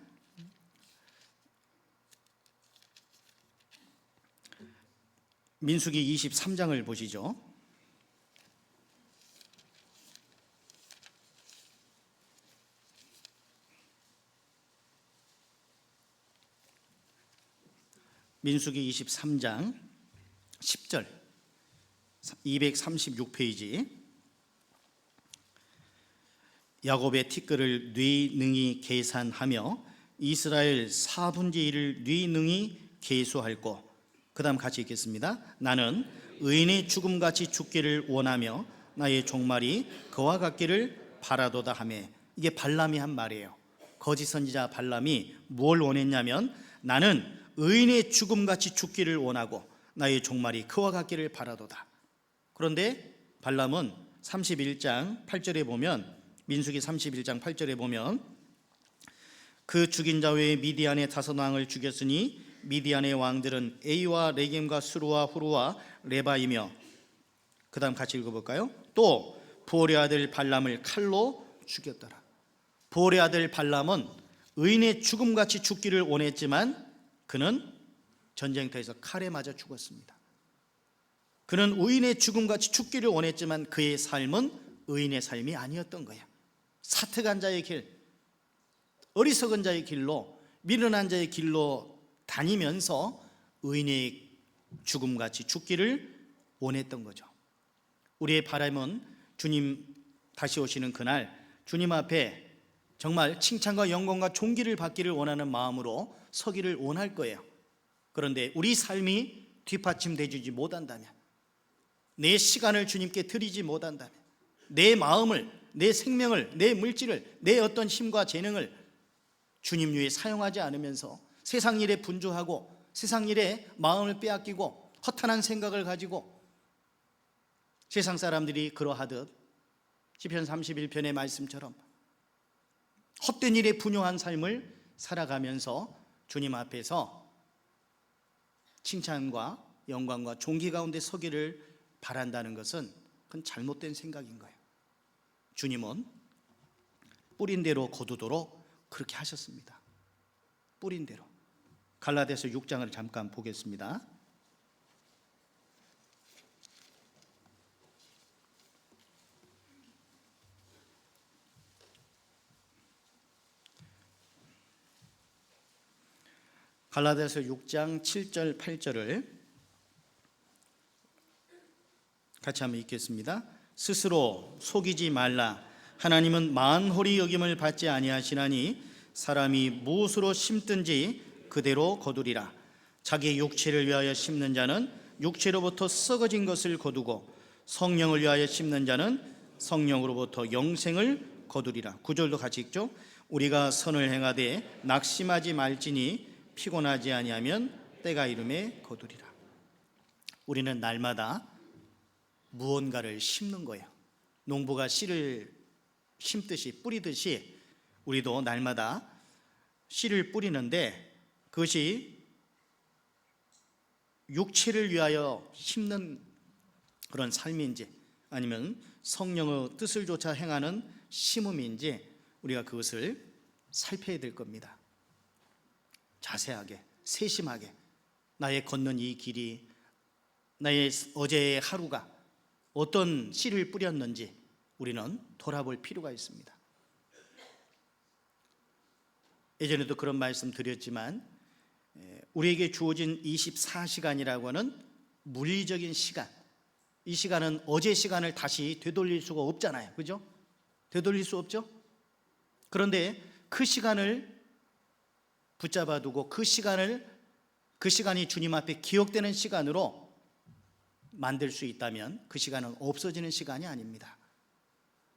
Speaker 1: 민수기 23장을 보시죠. 민수기 23장 10절 236페이지. 야곱의 티끌을 네 능히 계산하며 이스라엘 4분의 1을 네 능히 계수할고, 그 다음 같이 읽겠습니다. 나는 의인의 죽음같이 죽기를 원하며 나의 종말이 그와 같기를 바라도다 하며. 이게 발람이 한 말이에요. 거짓 선지자 발람이 뭘 원했냐면 나는 의인의 죽음같이 죽기를 원하고 나의 종말이 그와 같기를 바라도다. 그런데 발람은 31장 8절에 보면, 민수기 31장 8절에 보면 그 죽인 자 외에 미디안의 5왕을 죽였으니 미디안의 왕들은 에이와 레겜과 수루와 후루와 레바이며, 그 다음 같이 읽어볼까요? 또 부올의 아들 발람을 칼로 죽였더라. 부올의 아들 발람은 의인의 죽음같이 죽기를 원했지만 그는 전쟁터에서 칼에 맞아 죽었습니다. 그는 의인의 죽음같이 죽기를 원했지만 그의 삶은 의인의 삶이 아니었던 거야. 사특한 자의 길, 어리석은 자의 길로, 미련한 자의 길로 다니면서 의인의 죽음같이 죽기를 원했던 거죠. 우리의 바람은 주님 다시 오시는 그날 주님 앞에 정말 칭찬과 영광과 존귀를 받기를 원하는 마음으로 서기를 원할 거예요. 그런데 우리 삶이 뒷받침돼 주지 못한다면, 내 시간을 주님께 드리지 못한다면, 내 마음을, 내 생명을, 내 물질을, 내 어떤 힘과 재능을 주님 위해 사용하지 않으면서 세상 일에 분주하고 세상 일에 마음을 빼앗기고 허탄한 생각을 가지고 세상 사람들이 그러하듯 시편 31편의 말씀처럼 헛된 일에 분요한 삶을 살아가면서 주님 앞에서 칭찬과 영광과 존귀 가운데 서기를 바란다는 것은 그건 잘못된 생각인 거예요. 주님은 뿌린 대로 거두도록 그렇게 하셨습니다. 뿌린 대로. 갈라디아서 6장을 잠깐 보겠습니다. 갈라디아서 6장 7절 8절을 같이 한번 읽겠습니다. 스스로 속이지 말라. 하나님은 만홀히 여김을 받지 아니하시나니 사람이 무엇으로 심든지 그대로 거두리라. 자기 육체를 위하여 심는 자는 육체로부터 썩어진 것을 거두고 성령을 위하여 심는 자는 성령으로부터 영생을 거두리라. 9절도 같이 읽죠. 우리가 선을 행하되 낙심하지 말지니 피곤하지 아니하면 때가 이름에 거두리라. 우리는 날마다 무언가를 심는 거예요. 농부가 씨를 심듯이 뿌리듯이 우리도 날마다 씨를 뿌리는데, 그것이 육체를 위하여 심는 그런 삶인지 아니면 성령의 뜻을 조차 행하는 심음인지 우리가 그것을 살펴야 될 겁니다. 자세하게, 세심하게 나의 걷는 이 길이, 나의 어제의 하루가 어떤 씨를 뿌렸는지 우리는 돌아볼 필요가 있습니다. 예전에도 그런 말씀 드렸지만 우리에게 주어진 24시간이라고 하는 물리적인 시간, 이 시간은 어제 시간을 다시 되돌릴 수가 없잖아요. 그죠? 되돌릴 수 없죠? 그런데 그 시간을 붙잡아 두고 그 시간이 주님 앞에 기억되는 시간으로 만들 수 있다면 그 시간은 없어지는 시간이 아닙니다.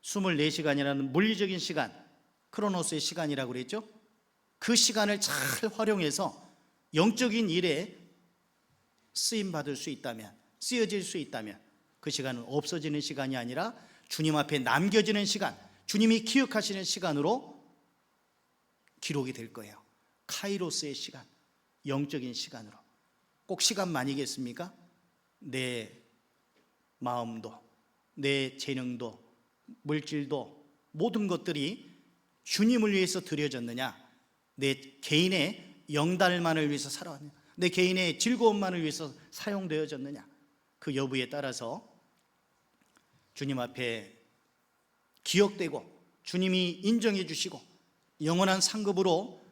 Speaker 1: 24시간이라는 물리적인 시간, 크로노스의 시간이라고 그랬죠? 그 시간을 잘 활용해서 영적인 일에 쓰임받을 수 있다면, 쓰여질 수 있다면 그 시간은 없어지는 시간이 아니라 주님 앞에 남겨지는 시간, 주님이 기억하시는 시간으로 기록이 될 거예요. 카이로스의 시간, 영적인 시간으로. 꼭 시간만이겠습니까? 내 마음도, 내 재능도, 물질도, 모든 것들이 주님을 위해서 드려졌느냐, 내 개인의 영달만을 위해서 살아왔느냐, 내 개인의 즐거움만을 위해서 사용되어졌느냐, 그 여부에 따라서 주님 앞에 기억되고 주님이 인정해 주시고 영원한 상급으로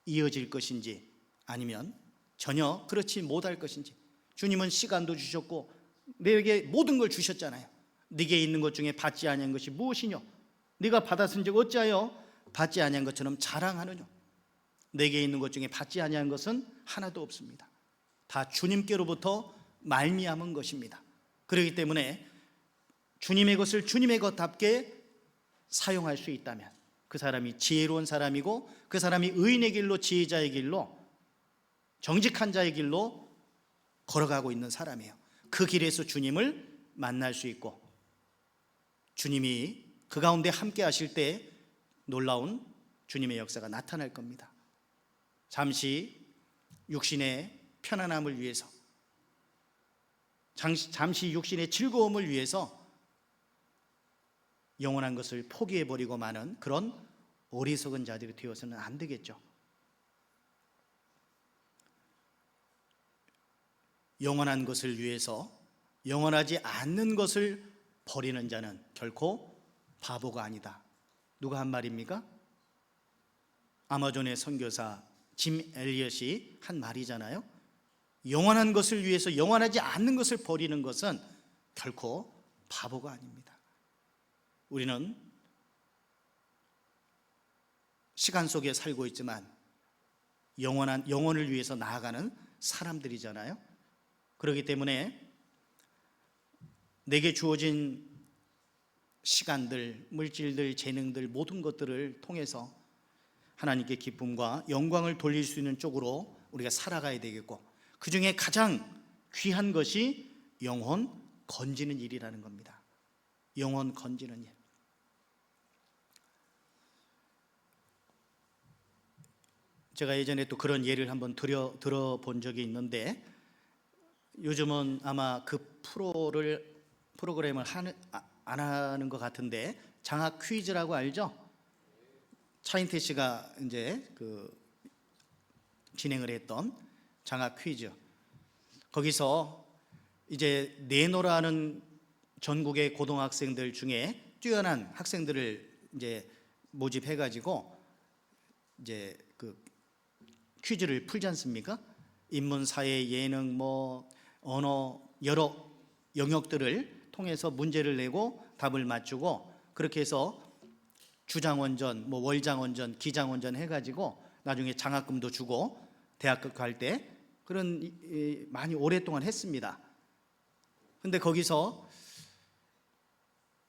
Speaker 1: 이어질 것인지 아니면 전혀 그렇지 못할 것인지. 주님은 시간도 주셨고 내게 모든 걸 주셨잖아요. 네게 있는 것 중에 받지 아니한 것이 무엇이뇨? 네가 받았은즉 어찌하여 받지 아니한 것처럼 자랑하느뇨? 내게 있는 것 중에 받지 아니한 것은 하나도 없습니다. 다 주님께로부터 말미암은 것입니다. 그렇기 때문에 주님의 것을 주님의 것답게 사용할 수 있다면 그 사람이 지혜로운 사람이고 그 사람이 의인의 길로, 지혜자의 길로, 정직한 자의 길로 걸어가고 있는 사람이에요. 그 길에서 주님을 만날 수 있고 주님이 그 가운데 함께 하실 때 놀라운 주님의 역사가 나타날 겁니다. 잠시 육신의 편안함을 위해서, 잠시 육신의 즐거움을 위해서 영원한 것을 포기해버리고 마는 그런 어리석은 자들이 되어서는 안 되겠죠. 영원한 것을 위해서 영원하지 않는 것을 버리는 자는 결코 바보가 아니다. 누가 한 말입니까? 아마존의 선교사 짐 엘리엇이 한 말이잖아요. 영원한 것을 위해서 영원하지 않는 것을 버리는 것은 결코 바보가 아닙니다. 우리는 시간 속에 살고 있지만 영원을 위해서 나아가는 사람들이잖아요. 그렇기 때문에 내게 주어진 시간들, 물질들, 재능들, 모든 것들을 통해서 하나님께 기쁨과 영광을 돌릴 수 있는 쪽으로 우리가 살아가야 되겠고, 그 중에 가장 귀한 것이 영혼 건지는 일이라는 겁니다. 영혼 건지는 일. 제가 예전에 또 그런 예를 한번 들어본 적이 있는데, 요즘은 아마 그 프로그램을 안 하는 것 같은데, 장학 퀴즈라고 알죠? 차인태 씨가 이제 진행을 했던 장학 퀴즈. 거기서 이제 내노라는 전국의 고등학생들 중에 뛰어난 학생들을 이제 모집해가지고 이제 퀴즈를 풀지 않습니까? 인문, 사회, 예능, 언어, 여러 영역들을 통해서 문제를 내고 답을 맞추고, 그렇게 해서 주장원전, 월장원전, 기장원전 해가지고 나중에 장학금도 주고 대학 갈 때 그런 많이 오랫동안 했습니다. 근데 거기서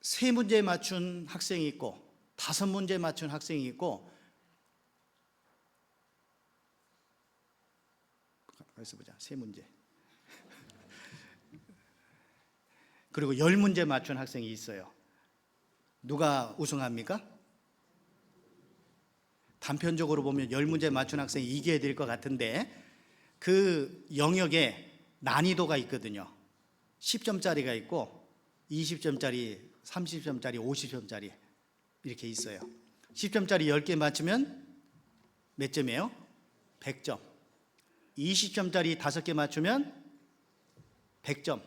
Speaker 1: 3문제 맞춘 학생이 있고 5문제 맞춘 학생이 있고, 가만있어 보자. 3문제 그리고 10문제 맞춘 학생이 있어요. 누가 우승합니까? 단편적으로 보면 10문제 맞춘 학생이 이겨야 될 것 같은데, 그 영역에 난이도가 있거든요. 10점짜리가 있고 20점짜리, 30점짜리, 50점짜리 이렇게 있어요. 10점짜리 10개 맞추면 몇 점이에요? 100점. 20점짜리 5개 맞추면 100점.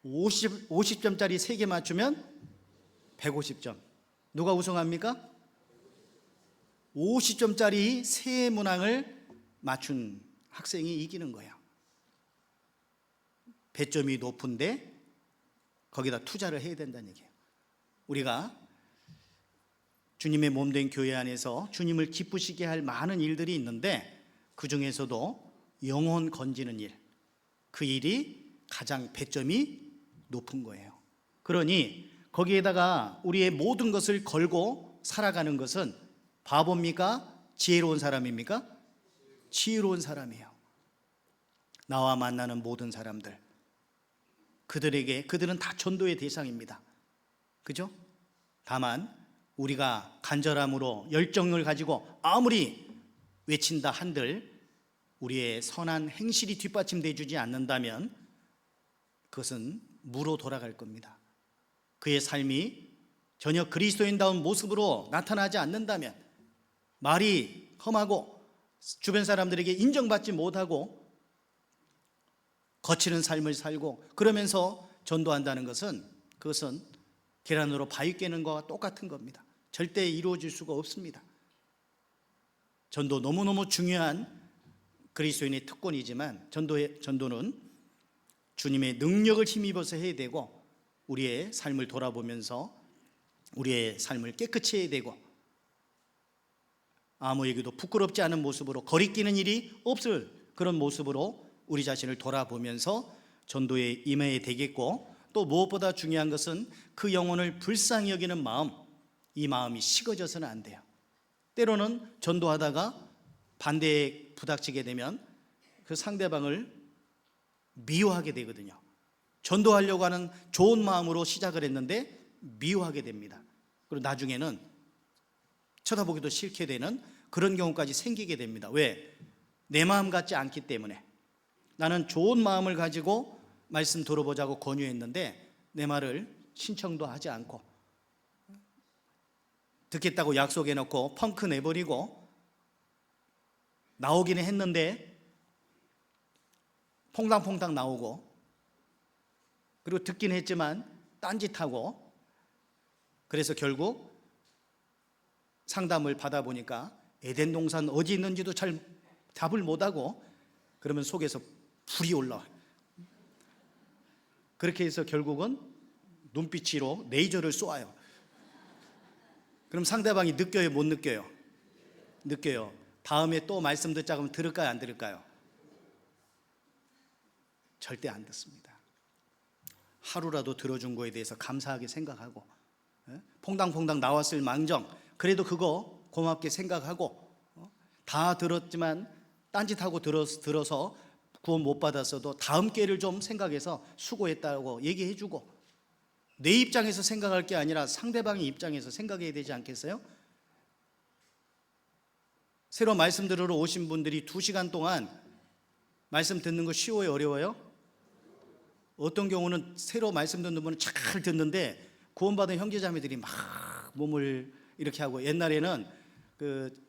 Speaker 1: 50점짜리 3개 맞추면 150점. 누가 우승합니까? 50점짜리 세 문항을 맞춘 학생이 이기는 거예요. 배점이 높은데 거기다 투자를 해야 된다는 얘기예요. 우리가 주님의 몸된 교회 안에서 주님을 기쁘시게 할 많은 일들이 있는데, 그 중에서도 영혼 건지는 일, 그 일이 가장 배점이 높은 거예요. 그러니 거기에다가 우리의 모든 것을 걸고 살아가는 것은 바보입니까? 지혜로운 사람입니까? 지혜로운 사람이에요. 나와 만나는 모든 사람들, 그들은 다 전도의 대상입니다. 그죠? 다만 우리가 간절함으로 열정을 가지고 아무리 외친다 한들 우리의 선한 행실이 뒷받침되어 주지 않는다면 그것은 무로 돌아갈 겁니다. 그의 삶이 전혀 그리스도인다운 모습으로 나타나지 않는다면, 말이 험하고 주변 사람들에게 인정받지 못하고 거치는 삶을 살고 그러면서 전도한다는 것은, 그것은 계란으로 바위 깨는 것과 똑같은 겁니다. 절대 이루어질 수가 없습니다. 전도 너무너무 중요한 그리스도인의 특권이지만, 전도는 주님의 능력을 힘입어서 해야 되고, 우리의 삶을 돌아보면서 우리의 삶을 깨끗이 해야 되고, 아무에게도 부끄럽지 않은 모습으로 거리끼는 일이 없을 그런 모습으로 우리 자신을 돌아보면서 전도에 임해야 되겠고, 또 무엇보다 중요한 것은 그 영혼을 불쌍히 여기는 마음, 이 마음이 식어져서는 안 돼요. 때로는 전도하다가 반대에 부닥치게 되면 그 상대방을 미워하게 되거든요. 전도하려고 하는 좋은 마음으로 시작을 했는데 미워하게 됩니다. 그리고 나중에는 쳐다보기도 싫게 되는 그런 경우까지 생기게 됩니다. 왜? 내 마음 같지 않기 때문에. 나는 좋은 마음을 가지고 말씀 들어보자고 권유했는데 내 말을 신청도 하지 않고 듣겠다고 약속해놓고 펑크 내버리고 나오기는 했는데 퐁당퐁당 나오고, 그리고 듣긴 했지만 딴짓하고, 그래서 결국 상담을 받아보니까 에덴 동산 어디 있는지도 잘 답을 못하고, 그러면 속에서 불이 올라와요. 그렇게 해서 결국은 눈빛으로 레이저를 쏘아요. 그럼 상대방이 느껴요, 못 느껴요? 느껴요. 다음에 또 말씀 듣자고 하면 들을까요, 안 들을까요? 절대 안 듣습니다. 하루라도 들어준 거에 대해서 감사하게 생각하고, 퐁당퐁당 나왔을 망정 그래도 그거 고맙게 생각하고, 다 들었지만 딴짓하고 들어서 구원 못 받았어도 다음 기회를 좀 생각해서 수고했다고 얘기해주고, 내 입장에서 생각할 게 아니라 상대방의 입장에서 생각해야 되지 않겠어요? 새로 말씀 들으러 오신 분들이 2시간 동안 말씀 듣는 거 쉬워요, 어려워요? 어떤 경우는 새로 말씀 듣는 분은 잘 듣는데 구원받은 형제자매들이 막 몸을 이렇게 하고, 옛날에는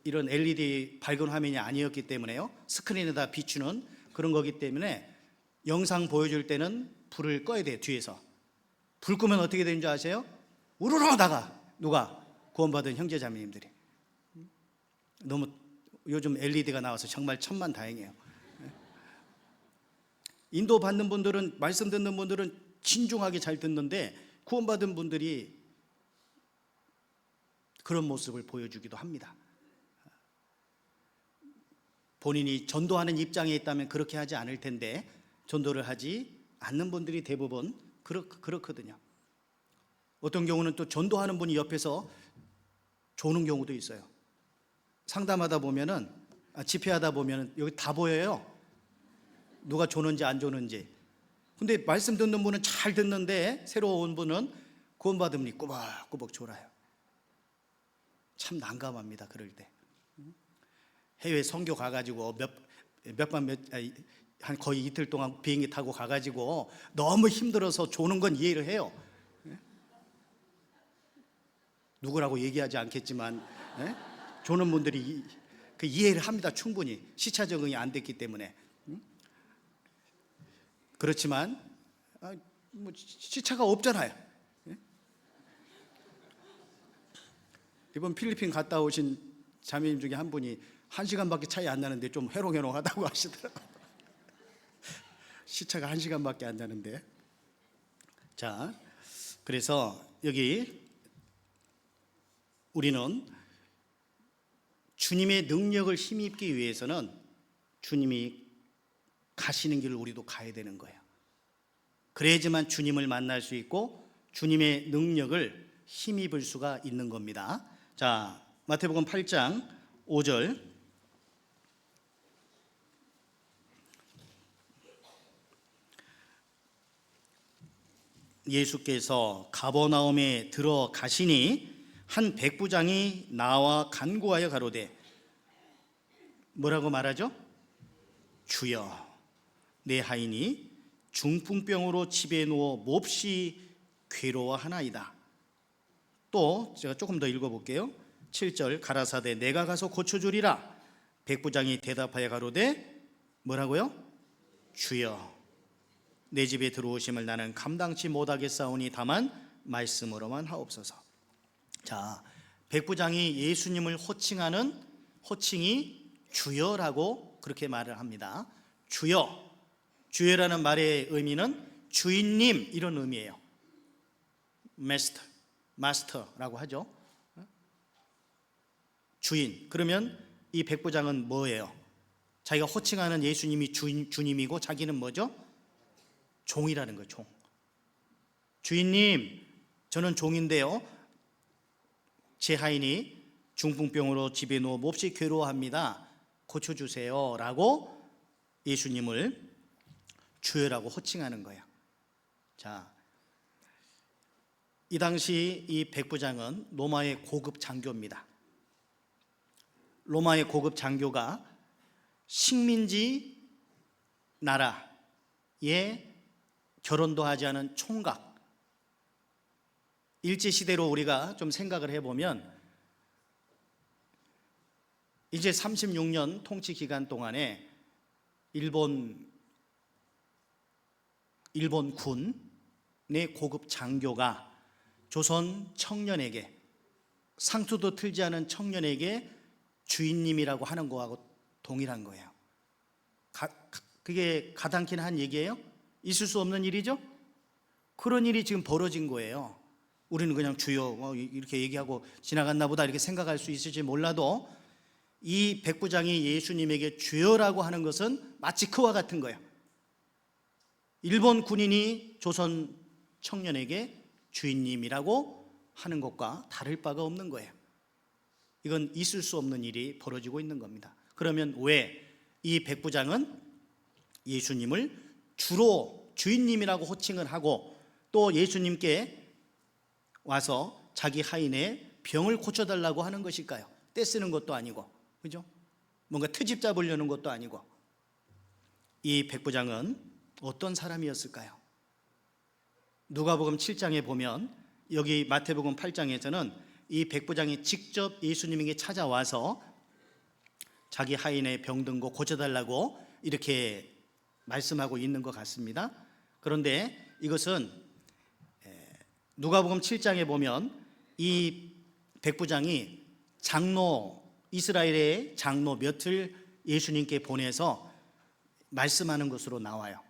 Speaker 1: 이런 LED 밝은 화면이 아니었기 때문에요, 스크린에다 비추는 그런 거기 때문에 영상 보여줄 때는 불을 꺼야 돼요. 뒤에서 불 끄면 어떻게 되는 줄 아세요? 우르르 하다가 누가? 구원받은 형제자매님들이. 너무 요즘 LED가 나와서 정말 천만다행이에요. 인도 받는 분들은, 말씀 듣는 분들은 진중하게 잘 듣는데 구원받은 분들이 그런 모습을 보여주기도 합니다. 본인이 전도하는 입장에 있다면 그렇게 하지 않을 텐데 전도를 하지 않는 분들이 대부분 그렇거든요. 어떤 경우는 또 전도하는 분이 옆에서 조는 경우도 있어요. 상담하다 보면은 집회하다 보면은 여기 다 보여요. 누가 조는지 안 조는지. 근데 말씀 듣는 분은 잘 듣는데 새로 온 분은 구원받으니 꾸벅꾸벅 졸아요. 참 난감합니다. 그럴 때 해외 선교 가가지고 한 거의 이틀 동안 비행기 타고 가가지고 너무 힘들어서 조는 건 이해를 해요. 누구라고 얘기하지 않겠지만 조는 분들이 그 이해를 합니다. 충분히 시차 적응이 안 됐기 때문에. 그렇지만 뭐 시차가 없잖아요. 이번 필리핀 갔다 오신 자매님 중에 한 분이 1시간밖에 차이 안 나는데 좀 해롱해롱하다고 하시더라고요. 시차가 1시간밖에 안 나는데. 자, 그래서 여기 우리는 주님의 능력을 힘입기 위해서는 주님이 가시는 길을 우리도 가야 되는 거예요. 그래야지만 주님을 만날 수 있고 주님의 능력을 힘입을 수가 있는 겁니다. 자, 마태복음 8장 5절. 예수께서 가버나움에 들어가시니 한 백부장이 나와 간구하여 가로되, 뭐라고 말하죠? 주여, 내 하인이 중풍병으로 집에 누워 몹시 괴로워하나이다. 또 제가 조금 더 읽어볼게요. 7절. 가라사대 내가 가서 고쳐주리라. 백부장이 대답하여 가로되, 뭐라고요? 주여, 내 집에 들어오심을 나는 감당치 못하겠사오니 다만 말씀으로만 하옵소서. 자, 백부장이 예수님을 호칭하는 호칭이 주여라고 그렇게 말을 합니다. 주여. 주여라는 말의 의미는 주인님 이런 의미예요. 마스터라고 하죠. 주인. 그러면 이 백부장은 뭐예요? 자기가 호칭하는 예수님이 주님이고 자기는 뭐죠? 종이라는 거예요. 종. 주인님, 저는 종인데요, 제 하인이 중풍병으로 집에 누워 몹시 괴로워합니다. 고쳐주세요 라고 예수님을 주여라고 호칭하는 거예요. 자, 이 당시 이 백부장은 로마의 고급 장교입니다. 로마의 고급 장교가 식민지 나라에 결혼도 하지 않은 총각. 일제시대로 우리가 좀 생각을 해보면 이제 36년 통치 기간 동안에 일본 군의 고급 장교가 조선 청년에게, 상투도 틀지 않은 청년에게 주인님이라고 하는 거하고 동일한 거예요. 그게 가당키는 한 얘기예요? 있을 수 없는 일이죠? 그런 일이 지금 벌어진 거예요. 우리는 그냥 주여 이렇게 얘기하고 지나갔나 보다 이렇게 생각할 수 있을지 몰라도 이 백부장이 예수님에게 주여라고 하는 것은 마치 그와 같은 거예요. 일본 군인이 조선 청년에게 주인님이라고 하는 것과 다를 바가 없는 거예요. 이건 있을 수 없는 일이 벌어지고 있는 겁니다. 그러면 왜 이 백부장은 예수님을 주로 주인님이라고 호칭을 하고 또 예수님께 와서 자기 하인의 병을 고쳐달라고 하는 것일까요? 떼쓰는 것도 아니고, 그죠? 뭔가 트집 잡으려는 것도 아니고. 이 백부장은 어떤 사람이었을까요? 누가복음 7장에 보면, 여기 마태복음 8장에서는 이 백부장이 직접 예수님에게 찾아와서 자기 하인의 병든 거 고쳐달라고 이렇게 말씀하고 있는 것 같습니다. 그런데 이것은 누가복음 7장에 보면 이 백부장이 이스라엘의 장로 몇을 예수님께 보내서 말씀하는 것으로 나와요.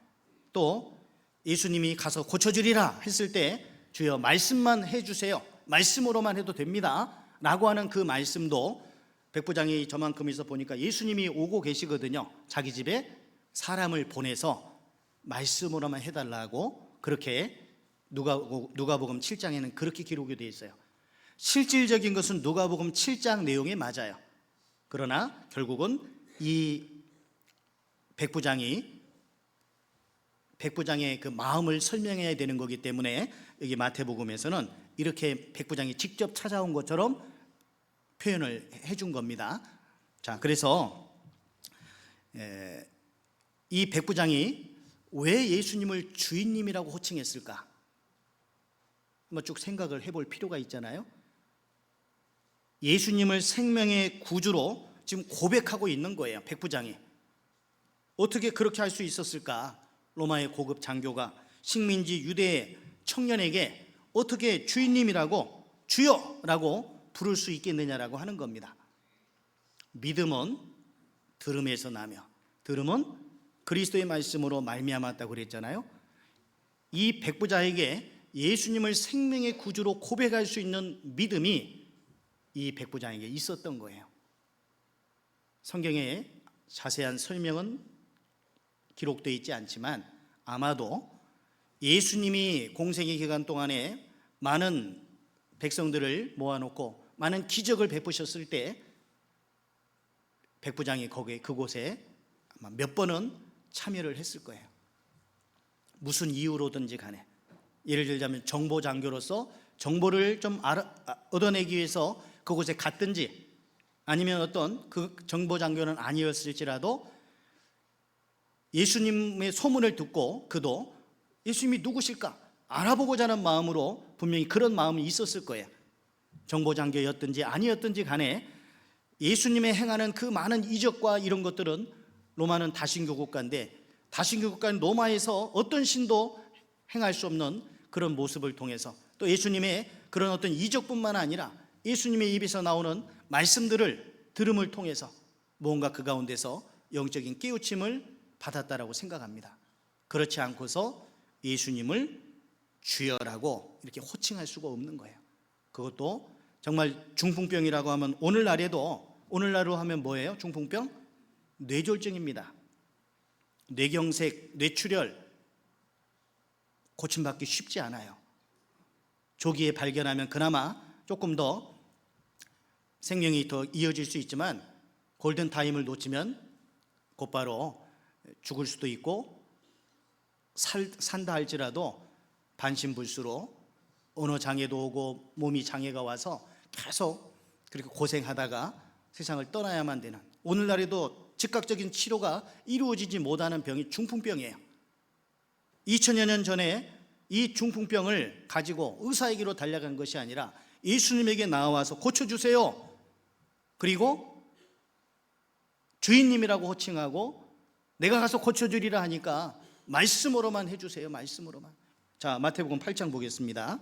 Speaker 1: 또 예수님이 가서 고쳐주리라 했을 때 주여 말씀만 해주세요, 말씀으로만 해도 됩니다 라고 하는 그 말씀도 백부장이 저만큼 있어 보니까 예수님이 오고 계시거든요. 자기 집에 사람을 보내서 말씀으로만 해달라고, 그렇게 누가복음 7장에는 그렇게 기록이 되어 있어요. 실질적인 것은 누가복음 7장 내용에 맞아요. 그러나 결국은 이 백부장의 그 마음을 설명해야 되는 거기 때문에 여기 마태복음에서는 이렇게 백부장이 직접 찾아온 것처럼 표현을 해준 겁니다. 자, 그래서 이 백부장이 왜 예수님을 주인님이라고 호칭했을까? 한번 쭉 생각을 해볼 필요가 있잖아요. 예수님을 생명의 구주로 지금 고백하고 있는 거예요, 백부장이. 어떻게 그렇게 할 수 있었을까? 로마의 고급 장교가 식민지 유대 청년에게 어떻게 주인님이라고, 주여라고 부를 수 있겠느냐라고 하는 겁니다. 믿음은 들음에서 나며 들음은 그리스도의 말씀으로 말미암았다고 그랬잖아요. 이 백부장에게 예수님을 생명의 구주로 고백할 수 있는 믿음이 이 백부장에게 있었던 거예요. 성경에 자세한 설명은 기록되어 있지 않지만 아마도 예수님이 공생의 기간 동안에 많은 백성들을 모아놓고 많은 기적을 베푸셨을 때 백부장이 그곳에 아마 몇 번은 참여를 했을 거예요. 무슨 이유로든지 간에, 예를 들자면 정보장교로서 정보를 좀 얻어내기 위해서 그곳에 갔든지, 아니면 어떤 그 정보장교는 아니었을지라도 예수님의 소문을 듣고 그도 예수님이 누구실까 알아보고자 하는 마음으로 분명히 그런 마음이 있었을 거예요. 정보장교였든지 아니었든지 간에 예수님의 행하는 그 많은 이적과 이런 것들은, 로마는 다신교 국가인데 다신교 국가인 로마에서 어떤 신도 행할 수 없는 그런 모습을 통해서, 또 예수님의 그런 어떤 이적뿐만 아니라 예수님의 입에서 나오는 말씀들을 들음을 통해서 뭔가 그 가운데서 영적인 깨우침을 받았다라고 생각합니다. 그렇지 않고서 예수님을 주여라고 이렇게 호칭할 수가 없는 거예요. 그것도 정말 중풍병이라고 하면 오늘날로 하면 뭐예요? 중풍병? 뇌졸중입니다. 뇌경색, 뇌출혈 고침받기 쉽지 않아요. 조기에 발견하면 그나마 조금 더 생명이 더 이어질 수 있지만, 골든타임을 놓치면 곧바로 죽을 수도 있고, 산다 할지라도 반신불수로 언어 장애도 오고 몸이 장애가 와서 계속 그렇게 고생하다가 세상을 떠나야만 되는, 오늘날에도 즉각적인 치료가 이루어지지 못하는 병이 중풍병이에요. 2000여 년 전에 이 중풍병을 가지고 의사에게로 달려간 것이 아니라 예수님에게 나와서 고쳐주세요, 그리고 주인님이라고 호칭하고 내가 가서 고쳐주리라 하니까 말씀으로만 해주세요, 말씀으로만. 자, 마태복음 8장 보겠습니다.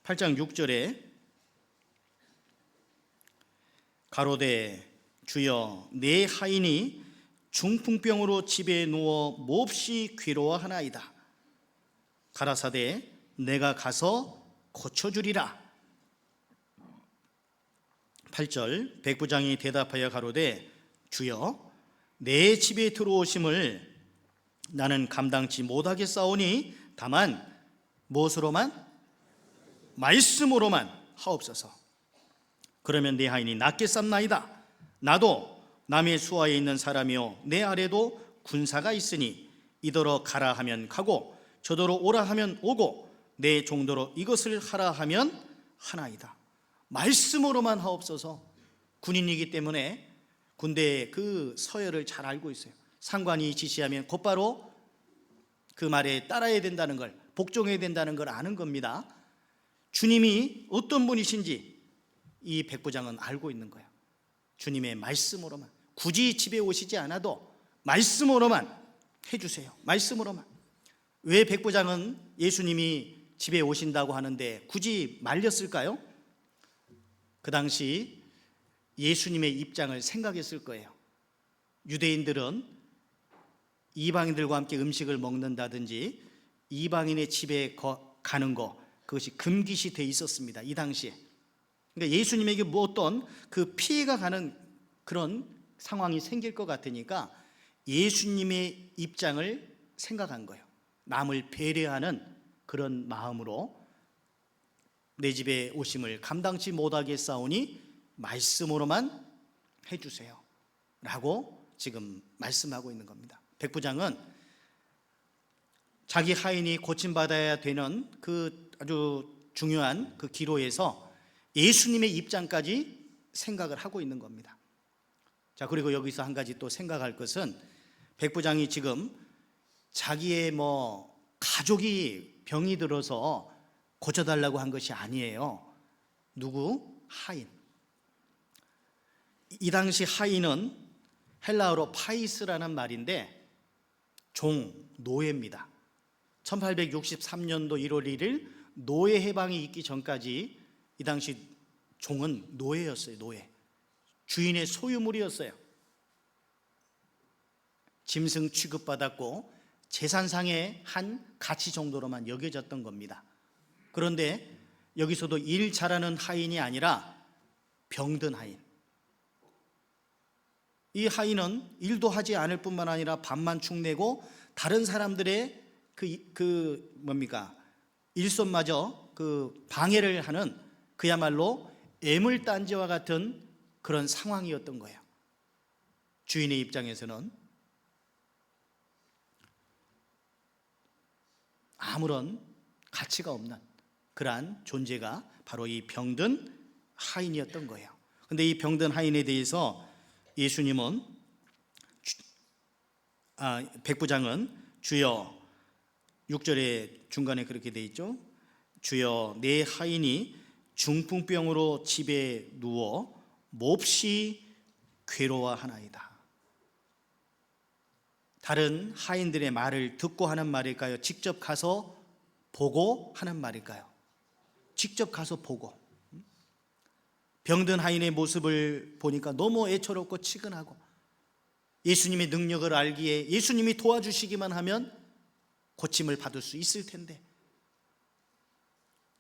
Speaker 1: 8장 6절에 가로되 주여 내 하인이 중풍병으로 집에 누워 몹시 괴로워하나이다. 가라사대 내가 가서 고쳐주리라. 8절 백부장이 대답하여 가로되 주여 내 집에 들어오심을 나는 감당치 못하겠사오니 다만 무엇으로만? 말씀으로만 하옵소서. 그러면 내 하인이 낫게 쌈나이다. 나도 남의 수하에 있는 사람이요 내 아래도 군사가 있으니 이더러 가라 하면 가고 저더러 오라 하면 오고 내 종도로 이것을 하라 하면 하나이다. 말씀으로만 하옵소서. 군인이기 때문에 군대의 그 서열을 잘 알고 있어요. 상관이 지시하면 곧바로 그 말에 따라야 된다는 걸, 복종해야 된다는 걸 아는 겁니다. 주님이 어떤 분이신지 이 백부장은 알고 있는 거예요. 주님의 말씀으로만, 굳이 집에 오시지 않아도 말씀으로만 해주세요, 말씀으로만. 왜 백부장은 예수님이 집에 오신다고 하는데 굳이 말렸을까요? 그 당시 예수님의 입장을 생각했을 거예요. 유대인들은 이방인들과 함께 음식을 먹는다든지 이방인의 집에 가는 거, 그것이 금기시 돼 있었습니다. 이 당시에. 그러니까 예수님에게 뭐 어떤 그 피해가 가는 그런 상황이 생길 것 같으니까 예수님의 입장을 생각한 거예요. 남을 배려하는 그런 마음으로 내 집에 오심을 감당치 못하겠사오니 말씀으로만 해주세요 라고 지금 말씀하고 있는 겁니다. 백부장은 자기 하인이 고침받아야 되는 그 아주 중요한 그 기로에서 예수님의 입장까지 생각을 하고 있는 겁니다. 자, 그리고 여기서 한 가지 또 생각할 것은 백부장이 지금 자기의 가족이 병이 들어서 고쳐달라고 한 것이 아니에요. 누구? 하인. 이 당시 하인은 헬라어로 파이스라는 말인데 종, 노예입니다. 1863년도 1월 1일 노예 해방이 있기 전까지 이 당시 종은 노예였어요. 노예. 주인의 소유물이었어요. 짐승 취급받았고 재산상의 한 가치 정도로만 여겨졌던 겁니다. 그런데 여기서도 일 잘하는 하인이 아니라 병든 하인. 이 하인은 일도 하지 않을 뿐만 아니라 밥만 축내고 다른 사람들의 일손마저 방해를 하는 그야말로 애물단지와 같은 그런 상황이었던 거예요. 주인의 입장에서는 아무런 가치가 없는 그러한 존재가 바로 이 병든 하인이었던 거예요. 그런데 이 병든 하인에 대해서 예수님은 백부장은 주여, 6절에 중간에 그렇게 돼 있죠. 주여, 내 하인이 중풍병으로 집에 누워 몹시 괴로워하나이다. 다른 하인들의 말을 듣고 하는 말일까요? 직접 가서 보고 하는 말일까요? 직접 가서 보고. 병든 하인의 모습을 보니까 너무 애처롭고 치근하고 예수님의 능력을 알기에 예수님이 도와주시기만 하면 고침을 받을 수 있을 텐데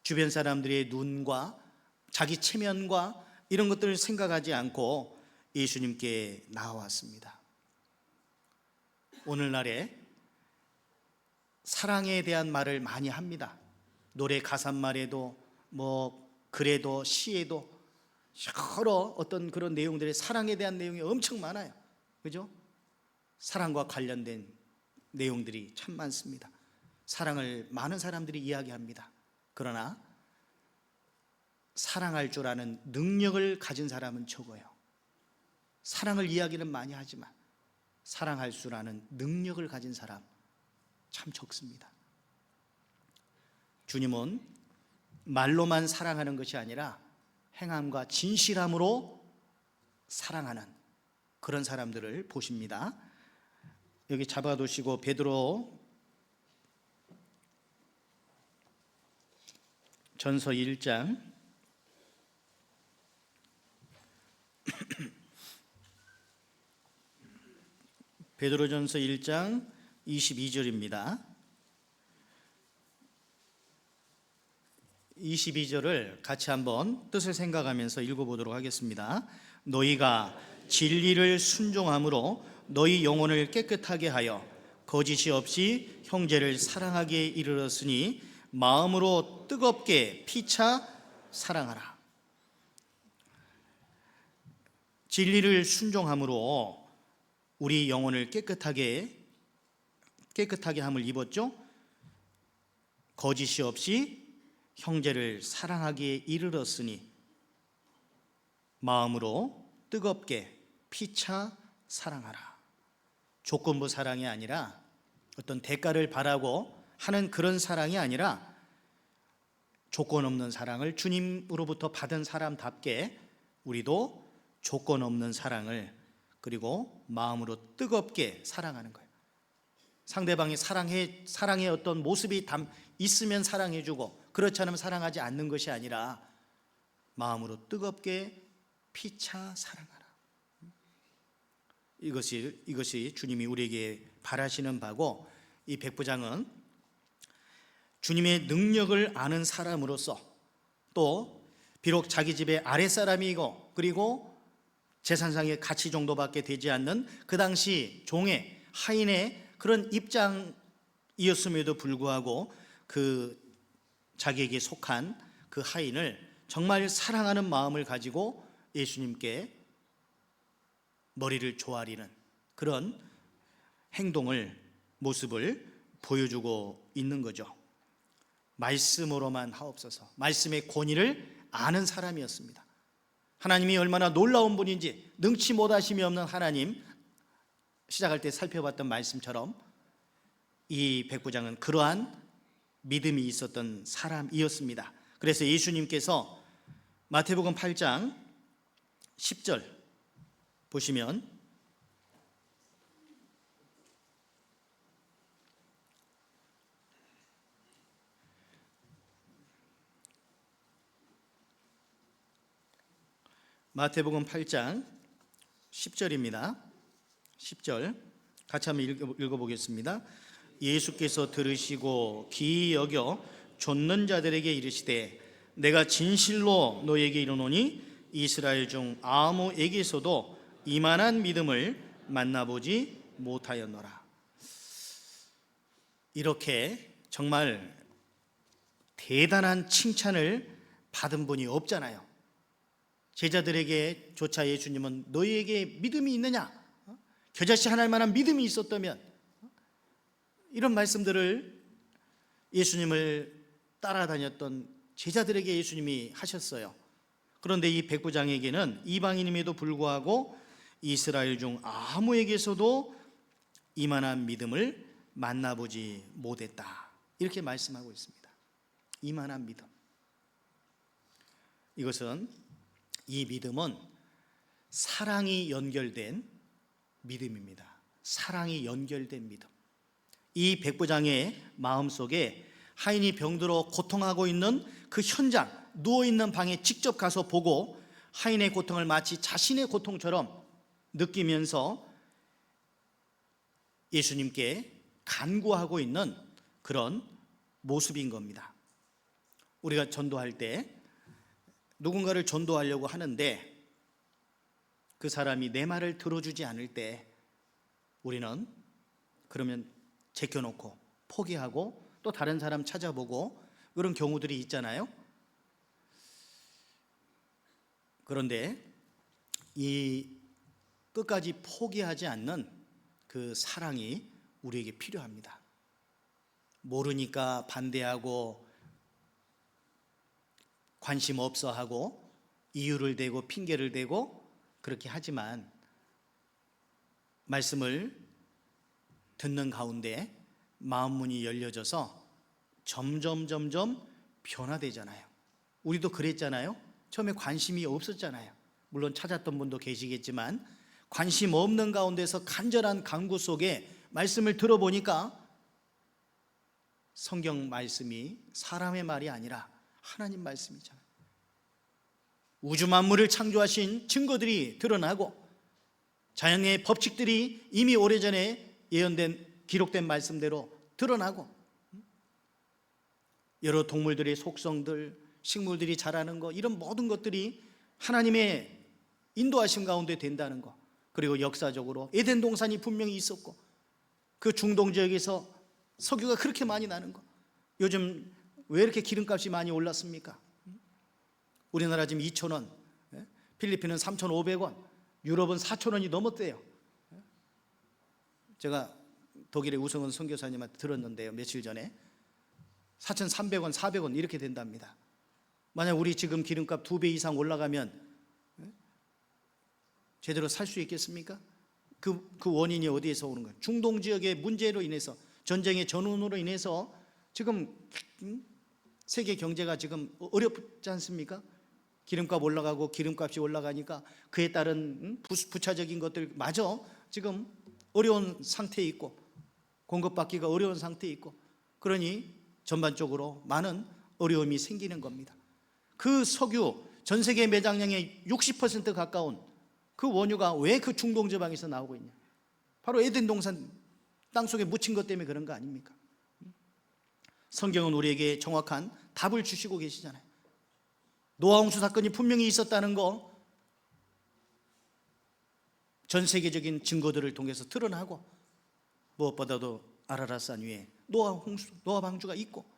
Speaker 1: 주변 사람들의 눈과 자기 체면과 이런 것들을 생각하지 않고 예수님께 나와왔습니다. 오늘날에 사랑에 대한 말을 많이 합니다. 노래 가사말에도 글에도 시에도 여러 어떤 그런 내용들의 사랑에 대한 내용이 엄청 많아요. 그죠? 사랑과 관련된 내용들이 참 많습니다. 사랑을 많은 사람들이 이야기합니다. 그러나 사랑할 줄 아는 능력을 가진 사람은 적어요. 사랑을 이야기는 많이 하지만 사랑할 줄 아는 능력을 가진 사람 참 적습니다. 주님은 말로만 사랑하는 것이 아니라 행함과 진실함으로 사랑하는 그런 사람들을 보십니다. 여기 잡아두시고 베드로 전서 1장 베드로전서 1장 22절입니다. 22절을 같이 한번 뜻을 생각하면서 읽어보도록 하겠습니다. 너희가 진리를 순종함으로 너희 영혼을 깨끗하게 하여 거짓이 없이 형제를 사랑하기에 이르렀으니 마음으로 뜨겁게 피차 사랑하라. 진리를 순종함으로 우리 영혼을 깨끗하게 함을 입었죠. 거짓이 없이 형제를 사랑하기에 이르렀으니 마음으로 뜨겁게 피차 사랑하라. 조건부 사랑이 아니라 어떤 대가를 바라고 하는 그런 사랑이 아니라 조건 없는 사랑을 주님으로부터 받은 사람답게 우리도 조건 없는 사랑을 그리고 마음으로 뜨겁게 사랑하는 거예요. 상대방이 사랑의 어떤 모습이 있으면 사랑해주고 그렇지 않으면 사랑하지 않는 것이 아니라 마음으로 뜨겁게 피차 사랑하라. 이것이 주님이 우리에게 바라시는 바고 이 백부장은 주님의 능력을 아는 사람으로서, 또 비록 자기 집의 아랫사람이고 그리고 재산상의 가치 정도밖에 되지 않는 그 당시 종의 하인의 그런 입장이었음에도 불구하고 그 자기에게 속한 그 하인을 정말 사랑하는 마음을 가지고 예수님께 머리를 조아리는 그런 행동을, 모습을 보여주고 있는 거죠. 말씀으로만 하옵소서. 말씀의 권위를 아는 사람이었습니다. 하나님이 얼마나 놀라운 분인지, 능치 못하심이 없는 하나님, 시작할 때 살펴봤던 말씀처럼 이 백부장은 그러한 믿음이 있었던 사람이었습니다. 그래서 예수님께서 마태복음 8장 10절 보시면 마태복음 8장 10절입니다. 10절 같이 한번 읽어보겠습니다. 예수께서 들으시고 기이 여겨 좇는 자들에게 이르시되 내가 진실로 너에게 이르노니 이스라엘 중 아무에게서도 이만한 믿음을 만나보지 못하였노라. 이렇게 정말 대단한 칭찬을 받은 분이 없잖아요. 제자들에게 조차 예수님은 너희에게 믿음이 있느냐? 겨자씨 하나 할 만한 믿음이 있었다면, 이런 말씀들을 예수님을 따라다녔던 제자들에게 예수님이 하셨어요. 그런데 이 백부장에게는 이방인임에도 불구하고 이스라엘 중 아무에게서도 이만한 믿음을 만나보지 못했다, 이렇게 말씀하고 있습니다. 이만한 믿음. 이 믿음은 사랑이 연결된 믿음입니다. 사랑이 연결된 믿음. 이 백부장의 마음속에 하인이 병들어 고통하고 있는 그 현장, 누워있는 방에 직접 가서 보고 하인의 고통을 마치 자신의 고통처럼 느끼면서 예수님께 간구하고 있는 그런 모습인 겁니다. 우리가 전도할 때 누군가를 전도하려고 하는데 그 사람이 내 말을 들어주지 않을 때 우리는 그러면 제껴놓고 포기하고 또 다른 사람 찾아보고 그런 경우들이 있잖아요. 그런데 이 끝까지 포기하지 않는 그 사랑이 우리에게 필요합니다. 모르니까 반대하고 관심 없어 하고 이유를 대고 핑계를 대고 그렇게 하지만 말씀을 듣는 가운데 마음 문이 열려져서 점점 변화되잖아요. 우리도 그랬잖아요. 처음에 관심이 없었잖아요. 물론 찾았던 분도 계시겠지만 관심 없는 가운데서 간절한 간구 속에 말씀을 들어보니까 성경 말씀이 사람의 말이 아니라 하나님 말씀이잖아요. 우주 만물을 창조하신 증거들이 드러나고 자연의 법칙들이 이미 오래전에 예언된 기록된 말씀대로 드러나고 여러 동물들의 속성들, 식물들이 자라는 것, 이런 모든 것들이 하나님의 인도하심 가운데 된다는 것, 그리고 역사적으로 에덴 동산이 분명히 있었고 그 중동 지역에서 석유가 그렇게 많이 나는 것, 요즘 왜 이렇게 기름값이 많이 올랐습니까? 우리나라 지금 2,000원, 필리핀은 3,500원, 유럽은 4,000원이 넘었대요. 제가 독일의 우성은 선교사님한테 들었는데요, 며칠 전에 4,300원, 400원 이렇게 된답니다. 만약 우리 지금 기름값 2배 이상 올라가면 제대로 살 수 있겠습니까? 그 원인이 어디에서 오는 거예요? 중동 지역의 문제로 인해서, 전쟁의 전운으로 인해서 지금 세계 경제가 지금 어렵지 않습니까? 기름값 올라가고 기름값이 올라가니까 그에 따른 부차적인 것들마저 지금 어려운 상태에 있고 공급받기가 어려운 상태에 있고, 그러니 전반적으로 많은 어려움이 생기는 겁니다. 그 석유, 전 세계 매장량의 60% 가까운 그 원유가 왜 그 중동 지방에서 나오고 있냐? 바로 에덴 동산 땅속에 묻힌 것 때문에 그런 거 아닙니까? 성경은 우리에게 정확한 답을 주시고 계시잖아요. 노아 홍수 사건이 분명히 있었다는 거 전 세계적인 증거들을 통해서 드러나고, 무엇보다도 아라랏산 위에 노아 홍수, 노아 방주가 있고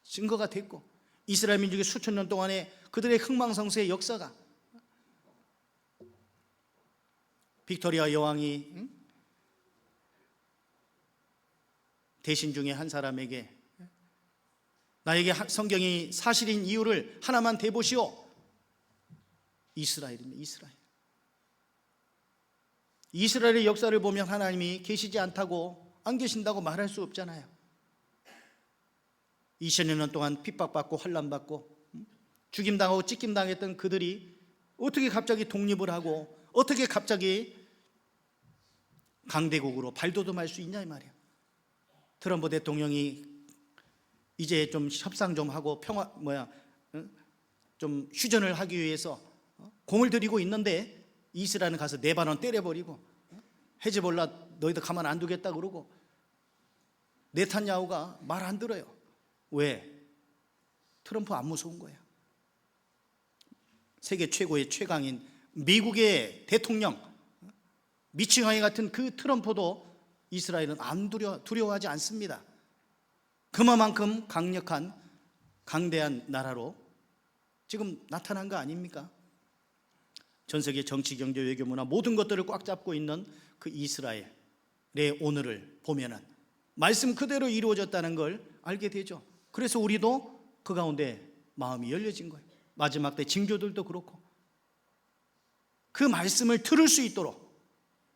Speaker 1: 증거가 됐고, 이스라엘 민족의 수천 년 동안에 그들의 흥망성쇠의 역사가, 빅토리아 여왕이 대신 중에 한 사람에게 나에게 성경이 사실인 이유를 하나만 대보시오. 이스라엘입니다. 이스라엘의 역사를 보면 하나님이 계시지 않다고, 안 계신다고 말할 수 없잖아요. 2000여 년 동안 핍박받고 환난받고 죽임당하고 찢김당했던 그들이 어떻게 갑자기 독립을 하고 어떻게 갑자기 강대국으로 발돋움할 수 있냐 이 말이야. 트럼프 대통령이 이제 좀 협상 좀 하고 좀 휴전을 하기 위해서 공을 들이고 있는데, 이스라엘은 가서 레바논 때려버리고, 헤즈볼라 너희들 가만 안 두겠다 그러고, 네탄야후가 말 안 들어요. 왜? 트럼프 안 무서운 거예요. 세계 최고의 최강인 미국의 대통령 미치광이 같은 그 트럼프도 이스라엘은 안 두려워하지 않습니다. 그만큼 강력한 강대한 나라로 지금 나타난 거 아닙니까? 전 세계 정치, 경제, 외교, 문화 모든 것들을 꽉 잡고 있는 그 이스라엘의 오늘을 보면은 말씀 그대로 이루어졌다는 걸 알게 되죠. 그래서 우리도 그 가운데 마음이 열려진 거예요. 마지막 때 징조들도 그렇고, 그 말씀을 들을 수 있도록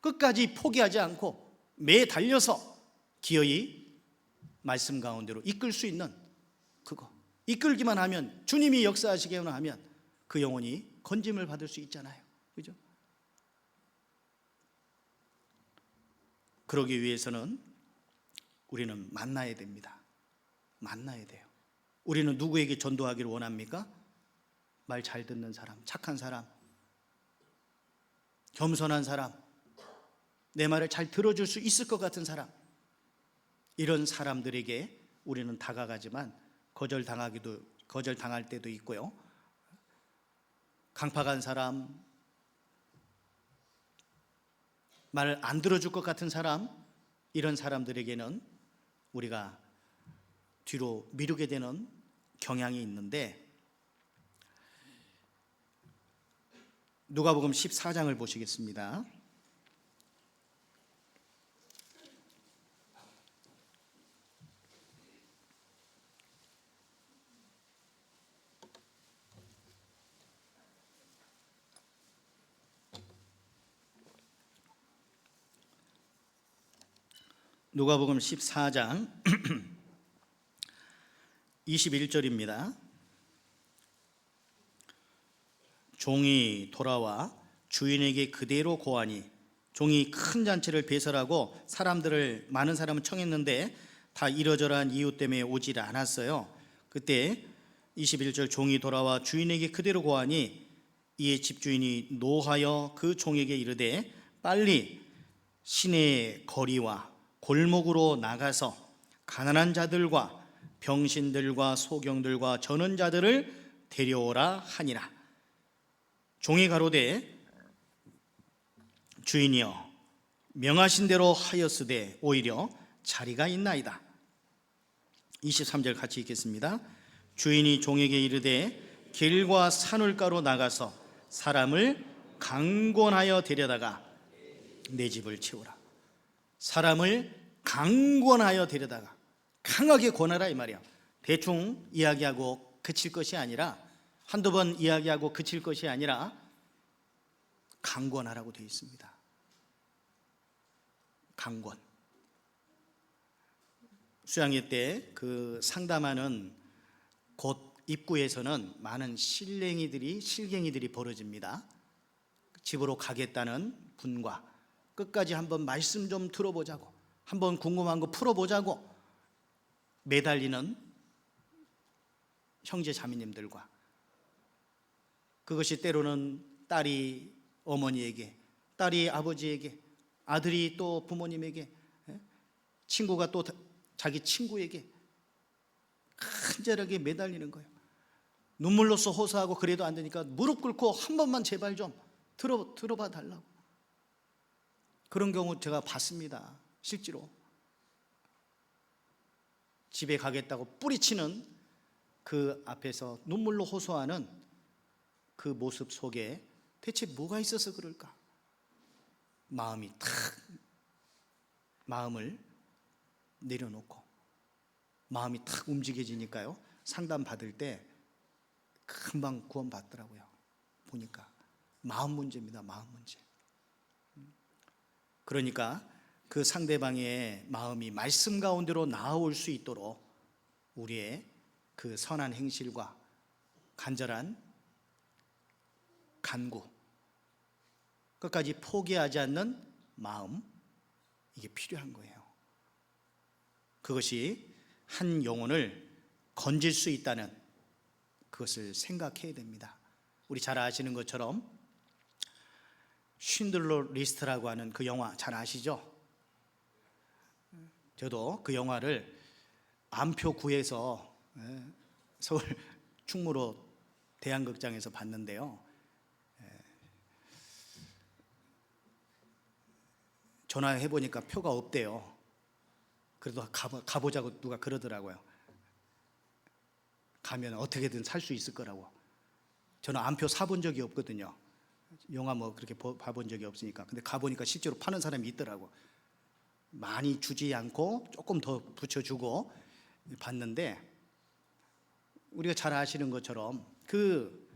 Speaker 1: 끝까지 포기하지 않고 매달려서 기어이 말씀 가운데로 이끌 수 있는 그거, 이끌기만 하면, 주님이 역사하시기만 하면 그 영혼이 건짐을 받을 수 있잖아요. 그죠? 그러기 위해서는 우리는 만나야 됩니다. 만나야 돼요. 우리는 누구에게 전도하기를 원합니까? 말 잘 듣는 사람, 착한 사람, 겸손한 사람, 내 말을 잘 들어줄 수 있을 것 같은 사람, 이런 사람들에게 우리는 다가가지만 거절당할 때도 있고요. 강팍한 사람, 말을 안 들어줄 것 같은 사람, 이런 사람들에게는 우리가 뒤로 미루게 되는 경향이 있는데, 누가복음 14장을 보시겠습니다. 누가복음 14장 21절입니다. 종이 돌아와 주인에게 그대로 고하니, 종이 큰 잔치를 배설하고 많은 사람을 청했는데 다 이러저러한 이유 때문에 오질 않았어요. 그때 21절, 종이 돌아와 주인에게 그대로 고하니 이에 집주인이 노하여 그 종에게 이르되 빨리 시내 거리와 골목으로 나가서 가난한 자들과 병신들과 소경들과 저는 자들을 데려오라 하니라. 종이 가로되 주인이여 명하신 대로 하였으되 오히려 자리가 있나이다. 23절 같이 읽겠습니다. 주인이 종에게 이르되 길과 산울가로 나가서 사람을 강권하여 데려다가 내 집을 채우라. 사람을 강권하여 데려다가, 강하게 권하라 이 말이야. 대충 이야기하고 그칠 것이 아니라, 한두 번 이야기하고 그칠 것이 아니라 강권하라고 되어 있습니다. 강권. 수양회 때 그 상담하는 곳 입구에서는 많은 실갱이들이 벌어집니다. 집으로 가겠다는 분과 끝까지 한번 말씀 좀 들어보자고, 한번 궁금한 거 풀어보자고 매달리는 형제 자매님들과, 그것이 때로는 딸이 어머니에게, 딸이 아버지에게, 아들이 또 부모님에게, 친구가 또 자기 친구에게, 간절하게 매달리는 거예요. 눈물로써 호소하고 그래도 안 되니까 무릎 꿇고 한 번만 제발 좀 들어봐 달라고. 그런 경우 제가 봤습니다. 실제로 집에 가겠다고 뿌리치는 그 앞에서 눈물로 호소하는 그 모습 속에 대체 뭐가 있어서 그럴까? 마음을 내려놓고 마음이 탁 움직여지니까요, 상담 받을 때 금방 구원받더라고요. 보니까 마음 문제입니다. 마음 문제. 그러니까 그 상대방의 마음이 말씀 가운데로 나아올 수 있도록 우리의 그 선한 행실과 간절한 간구, 끝까지 포기하지 않는 마음, 이게 필요한 거예요. 그것이 한 영혼을 건질 수 있다는 그것을 생각해야 됩니다. 우리 잘 아시는 것처럼 쉰들러 리스트라고 하는 그 영화 잘 아시죠? 저도 그 영화를 암표구에서 서울 충무로 대한극장에서 봤는데요, 전화해보니까 표가 없대요. 그래도 가보자고 누가 그러더라고요. 가면 어떻게든 살 수 있을 거라고. 저는 암표 사본 적이 없거든요. 영화 뭐 그렇게 봐본 적이 없으니까. 근데 가보니까 실제로 파는 사람이 있더라고. 많이 주지 않고 조금 더 붙여주고 봤는데, 우리가 잘 아시는 것처럼 그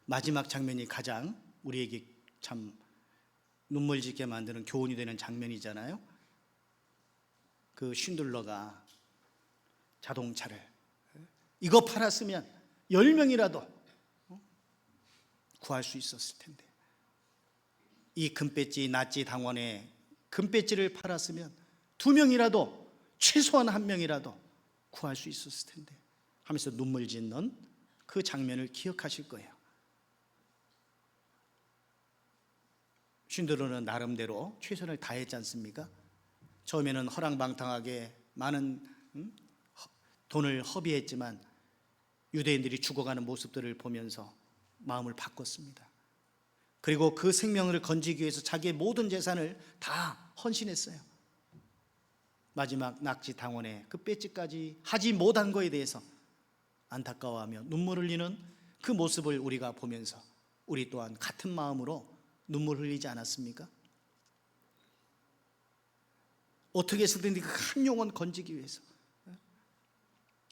Speaker 1: 마지막 장면이 가장 우리에게 참 눈물 짓게 만드는 교훈이 되는 장면이잖아요. 그 쉰들러가 자동차를 이거 팔았으면 10명이라도 구할 수 있었을 텐데, 이 금배지 나치 당원의 금배지를 팔았으면 2명이라도, 최소한 1명이라도 구할 수 있었을 텐데 하면서 눈물 짓는 그 장면을 기억하실 거예요. 쉰들러는 나름대로 최선을 다했지 않습니까? 처음에는 허랑방탕하게 많은 돈을 허비했지만 유대인들이 죽어가는 모습들을 보면서 마음을 바꿨습니다. 그리고 그 생명을 건지기 위해서 자기의 모든 재산을 다 헌신했어요. 마지막 낙지 당원의 그 배지까지 하지 못한 것에 대해서 안타까워하며 눈물 흘리는 그 모습을 우리가 보면서 우리 또한 같은 마음으로 눈물 흘리지 않았습니까? 어떻게 해서든지 그 한 영혼 건지기 위해서.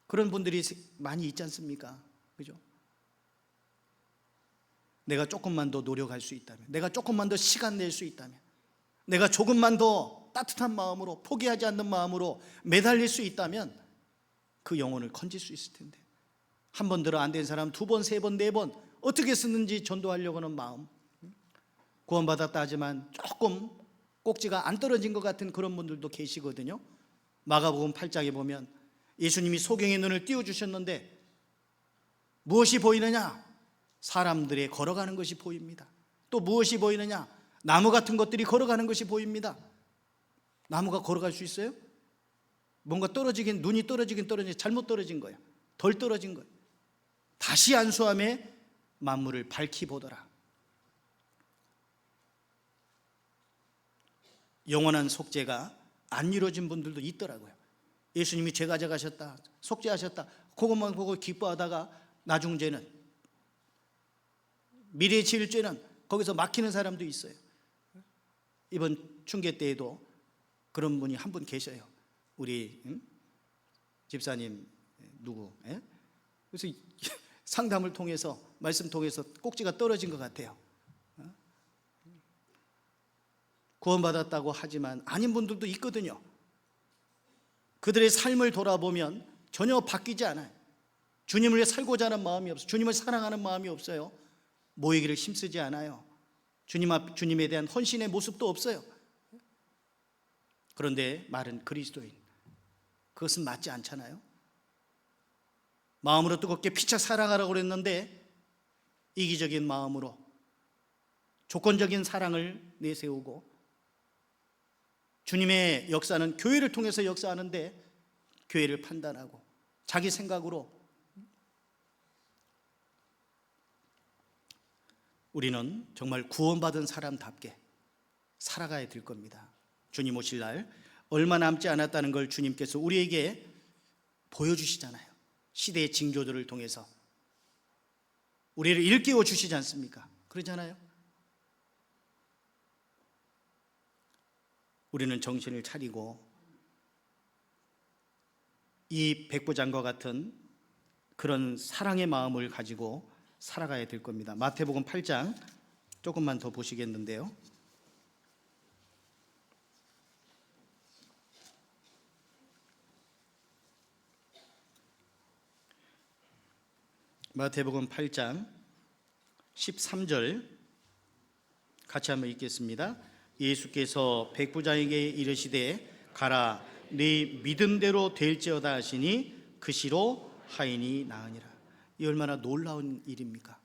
Speaker 1: 그런 분들이 많이 있지 않습니까? 그죠? 내가 조금만 더 노력할 수 있다면, 내가 조금만 더 시간 낼 수 있다면, 내가 조금만 더 따뜻한 마음으로, 포기하지 않는 마음으로 매달릴 수 있다면 그 영혼을 건질 수 있을 텐데, 한 번 들어 안 된 사람 2번, 3번, 4번 어떻게 쓰는지 전도하려고 하는 마음, 구원받았다 하지만 조금 꼭지가 안 떨어진 것 같은 그런 분들도 계시거든요. 마가복음 8장에 보면 예수님이 소경의 눈을 띄워주셨는데 무엇이 보이느냐? 사람들의 걸어가는 것이 보입니다. 또 무엇이 보이느냐? 나무 같은 것들이 걸어가는 것이 보입니다. 나무가 걸어갈 수 있어요? 뭔가 눈이 떨어지긴 잘못 떨어진 거예요. 덜 떨어진 거예요. 다시 안수함에 만물을 밝히 보더라. 영원한 속죄가 안 이루어진 분들도 있더라고요. 예수님이 죄 가져가셨다, 속죄하셨다, 그것만 보고 기뻐하다가 나중 죄는, 미래에 지을 죄는 거기서 막히는 사람도 있어요. 이번 중계 때에도 그런 분이 한 분 계셔요. 우리 집사님 누구? 그래서 상담을 통해서, 말씀 통해서 꼭지가 떨어진 것 같아요. 구원받았다고 하지만 아닌 분들도 있거든요. 그들의 삶을 돌아보면 전혀 바뀌지 않아요. 주님을 위해 살고자 하는 마음이 없어요. 주님을 사랑하는 마음이 없어요. 모이기를 힘쓰지 않아요. 주님에 대한 헌신의 모습도 없어요. 그런데 말은 그리스도인, 그것은 맞지 않잖아요. 마음으로 뜨겁게 피차 사랑하라고 그랬는데 이기적인 마음으로 조건적인 사랑을 내세우고, 주님의 역사는 교회를 통해서 역사하는데 교회를 판단하고 자기 생각으로. 우리는 정말 구원받은 사람답게 살아가야 될 겁니다. 주님 오실 날 얼마 남지 않았다는 걸 주님께서 우리에게 보여주시잖아요. 시대의 징조들을 통해서 우리를 일깨워 주시지 않습니까? 그러잖아요. 우리는 정신을 차리고 이 백부장과 같은 그런 사랑의 마음을 가지고 살아가야 될 겁니다. 마태복음 8장 조금만 더 보시겠는데요. 마태복음 8장 13절 같이 한번 읽겠습니다. 예수께서 백부장에게 이르시되 가라 네 믿음대로 될지어다 하시니 그 시로 하인이 나으니라. 이 얼마나 놀라운 일입니까?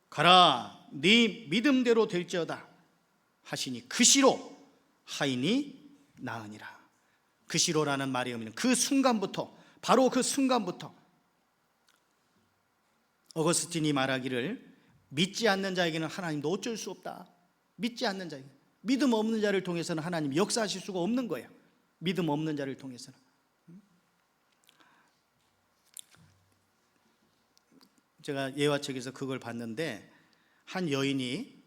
Speaker 1: 가라 네 믿음대로 될지어다 하시니 그 시로 하인이 나으니라. 그 시로라는 말의 의미는 그 순간부터, 바로 그 순간부터 어거스틴이 말하기를 믿지 않는 자에게는 하나님도 어쩔 수 없다. 믿지 않는 자에게, 믿음 없는 자를 통해서는 하나님이 역사하실 수가 없는 거예요. 믿음 없는 자를 통해서는. 제가 예화책에서 그걸 봤는데 한 여인이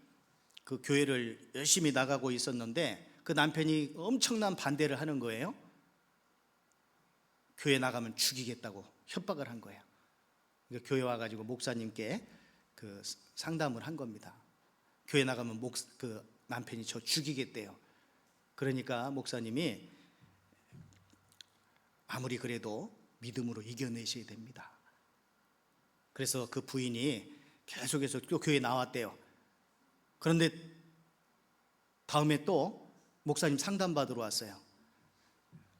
Speaker 1: 그 교회를 열심히 나가고 있었는데 그 남편이 엄청난 반대를 하는 거예요. 교회 나가면 죽이겠다고 협박을 한 거예요. 그러니까 교회 와가지고 목사님께 그 상담을 한 겁니다. 교회 나가면 그 남편이 저 죽이겠대요. 그러니까 목사님이 아무리 그래도 믿음으로 이겨내셔야 됩니다. 그래서 그 부인이 계속해서 또 교회에 나왔대요. 그런데 다음에 또 목사님 상담받으러 왔어요.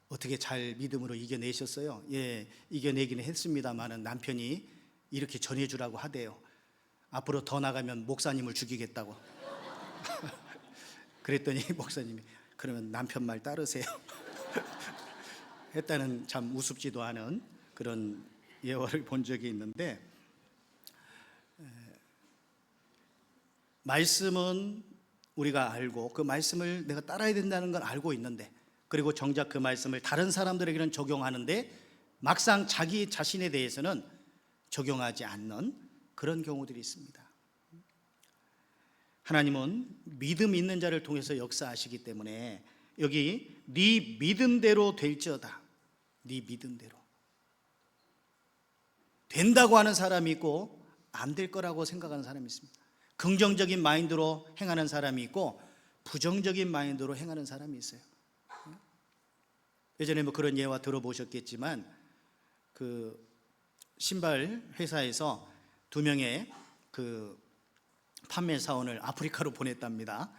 Speaker 1: 어떻게 잘 믿음으로 이겨내셨어요? 예, 이겨내기는 했습니다만 남편이 이렇게 전해주라고 하대요. 앞으로 더 나가면 목사님을 죽이겠다고. 그랬더니 목사님이 그러면 남편 말 따르세요. 했다는 참 우습지도 않은 그런 예화를 본 적이 있는데, 말씀은 우리가 알고 그 말씀을 내가 따라야 된다는 걸 알고 있는데, 그리고 정작 그 말씀을 다른 사람들에게는 적용하는데 막상 자기 자신에 대해서는 적용하지 않는 그런 경우들이 있습니다. 하나님은 믿음 있는 자를 통해서 역사하시기 때문에 여기 네 믿음대로 될지어다, 네 믿음대로 된다고 하는 사람이 있고 안 될 거라고 생각하는 사람이 있습니다. 긍정적인 마인드로 행하는 사람이 있고 부정적인 마인드로 행하는 사람이 있어요. 예전에 뭐 그런 예화 들어보셨겠지만 그 신발 회사에서 2명의 그 판매 사원을 아프리카로 보냈답니다.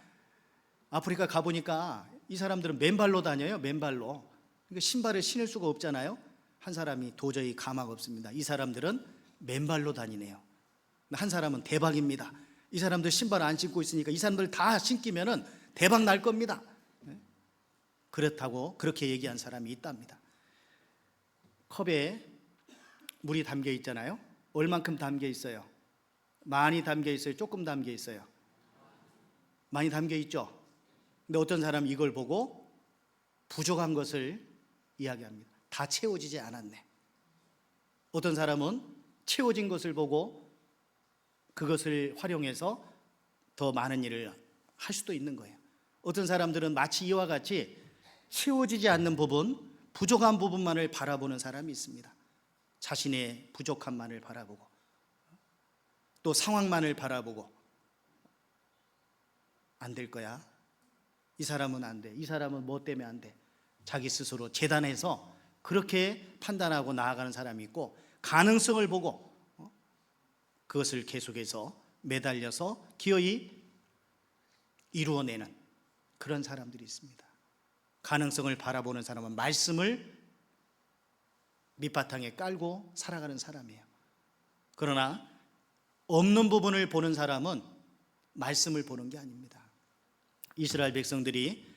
Speaker 1: 아프리카 가보니까 이 사람들은 맨발로 다녀요. 맨발로. 그러니까 신발을 신을 수가 없잖아요. 한 사람이 도저히 가망 없습니다. 이 사람들은 맨발로 다니네요. 한 사람은 대박입니다. 이 사람들 신발 안 신고 있으니까 이 사람들 다 신기면은 대박 날 겁니다. 그렇다고 그렇게 얘기한 사람이 있답니다. 컵에 물이 담겨 있잖아요. 얼만큼 담겨 있어요? 많이 담겨 있어요? 조금 담겨 있어요? 많이 담겨 있죠. 근데 어떤 사람은 이걸 보고 부족한 것을 이야기합니다. 다 채워지지 않았네. 어떤 사람은 채워진 것을 보고 그것을 활용해서 더 많은 일을 할 수도 있는 거예요. 어떤 사람들은 마치 이와 같이 채워지지 않는 부분, 부족한 부분만을 바라보는 사람이 있습니다. 자신의 부족함만을 바라보고 또 상황만을 바라보고 안 될 거야. 이 사람은 안 돼. 이 사람은 뭐 때문에 안 돼. 자기 스스로 재단해서 그렇게 판단하고 나아가는 사람이 있고, 가능성을 보고 그것을 계속해서 매달려서 기어이 이루어내는 그런 사람들이 있습니다. 가능성을 바라보는 사람은 말씀을 밑바탕에 깔고 살아가는 사람이에요. 그러나 없는 부분을 보는 사람은 말씀을 보는 게 아닙니다. 이스라엘 백성들이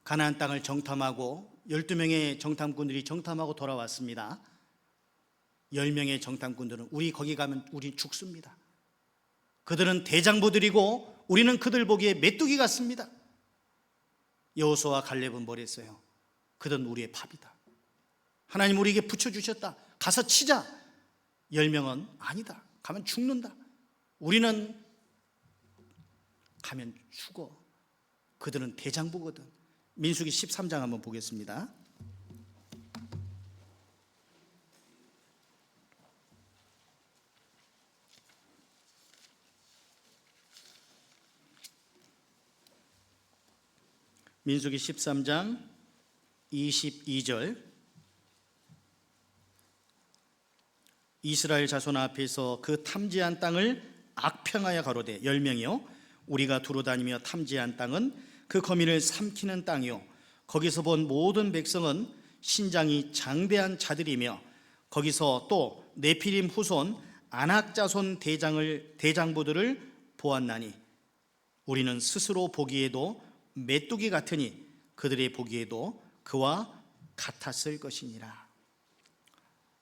Speaker 1: 가나안 땅을 정탐하고 12명의 정탐꾼들이 정탐하고 돌아왔습니다. 10명의 정탐꾼들은 우리 거기 가면 우리 죽습니다. 그들은 대장부들이고 우리는 그들 보기에 메뚜기 같습니다. 여호수아와 갈렙은 뭐랬어요? 그들은 우리의 밥이다. 하나님 우리에게 붙여주셨다. 가서 치자. 10명은 아니다. 가면 죽는다. 우리는 가면 죽어. 그들은 대장부거든. 민수기 13장 한번 보겠습니다. 민수기 13장 22절. 이스라엘 자손 앞에서 그 탐지한 땅을 악평하여 가로되 10명이요 우리가 두루다니며 탐지한 땅은 그 거민을 삼키는 땅이요 거기서 본 모든 백성은 신장이 장대한 자들이며 거기서 또 네피림 후손 아낙 자손 대장부들을 보았나니 우리는 스스로 보기에도 메뚜기 같으니 그들의 보기에도 그와 같았을 것이니라.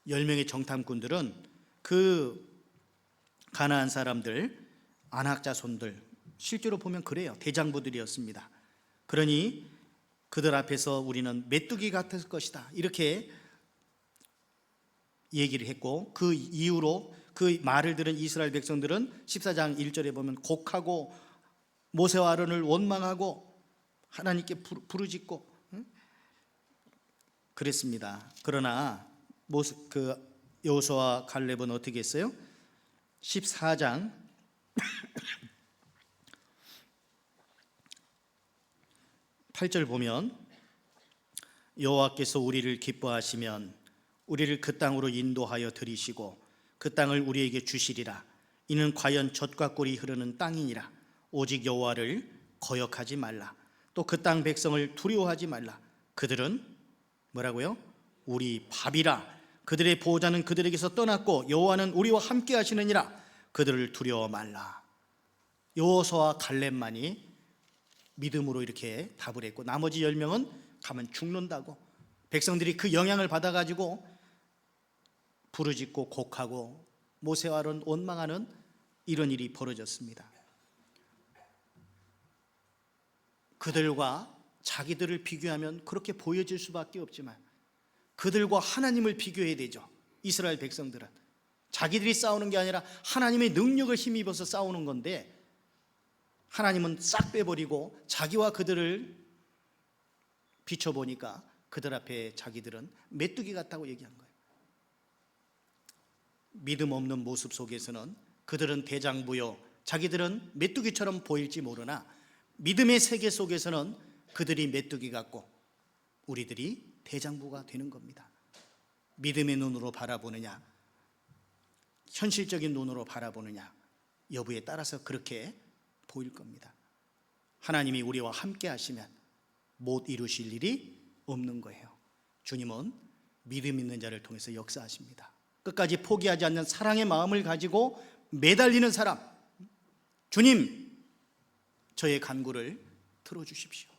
Speaker 1: 10명의 정탐꾼들은 그 가나안 사람들, 아낙 자손들, 실제로 보면 그래요. 대장부들이었습니다. 그러니 그들 앞에서 우리는 메뚜기 같을 것이다. 이렇게 얘기를 했고 그 이후로 그 말을 들은 이스라엘 백성들은 14장 1절에 보면 곡하고 모세와 아론을 원망하고 하나님께 부르짖고 그랬습니다. 그러나 여호수아와 갈렙은 어떻게 했어요? 14장 8절 보면 여호와께서 우리를 기뻐하시면 우리를 그 땅으로 인도하여 들이시고 그 땅을 우리에게 주시리라. 이는 과연 젖과 꿀이 흐르는 땅이니라. 오직 여호와를 거역하지 말라. 또 그 땅 백성을 두려워하지 말라. 그들은 뭐라고요? 우리 밥이라. 그들의 보호자는 그들에게서 떠났고 여호와는 우리와 함께 하시느니라. 그들을 두려워 말라. 여호수아와 갈렙만이 믿음으로 이렇게 답을 했고 나머지 10명은 가면 죽는다고 백성들이 그 영향을 받아가지고 부르짖고 곡하고 모세와 아론 원망하는 이런 일이 벌어졌습니다. 그들과 자기들을 비교하면 그렇게 보여질 수밖에 없지만 그들과 하나님을 비교해야 되죠. 이스라엘 백성들은 자기들이 싸우는 게 아니라 하나님의 능력을 힘입어서 싸우는 건데 하나님은 싹 빼버리고 자기와 그들을 비춰보니까 그들 앞에 자기들은 메뚜기 같다고 얘기한 거예요. 믿음 없는 모습 속에서는 그들은 대장부요 자기들은 메뚜기처럼 보일지 모르나 믿음의 세계 속에서는 그들이 메뚜기 같고 우리들이 대장부가 되는 겁니다. 믿음의 눈으로 바라보느냐 현실적인 눈으로 바라보느냐 여부에 따라서 그렇게 보일 겁니다. 하나님이 우리와 함께 하시면 못 이루실 일이 없는 거예요. 주님은 믿음 있는 자를 통해서 역사하십니다. 끝까지 포기하지 않는 사랑의 마음을 가지고 매달리는 사람, 주님 저의 간구를 들어주십시오.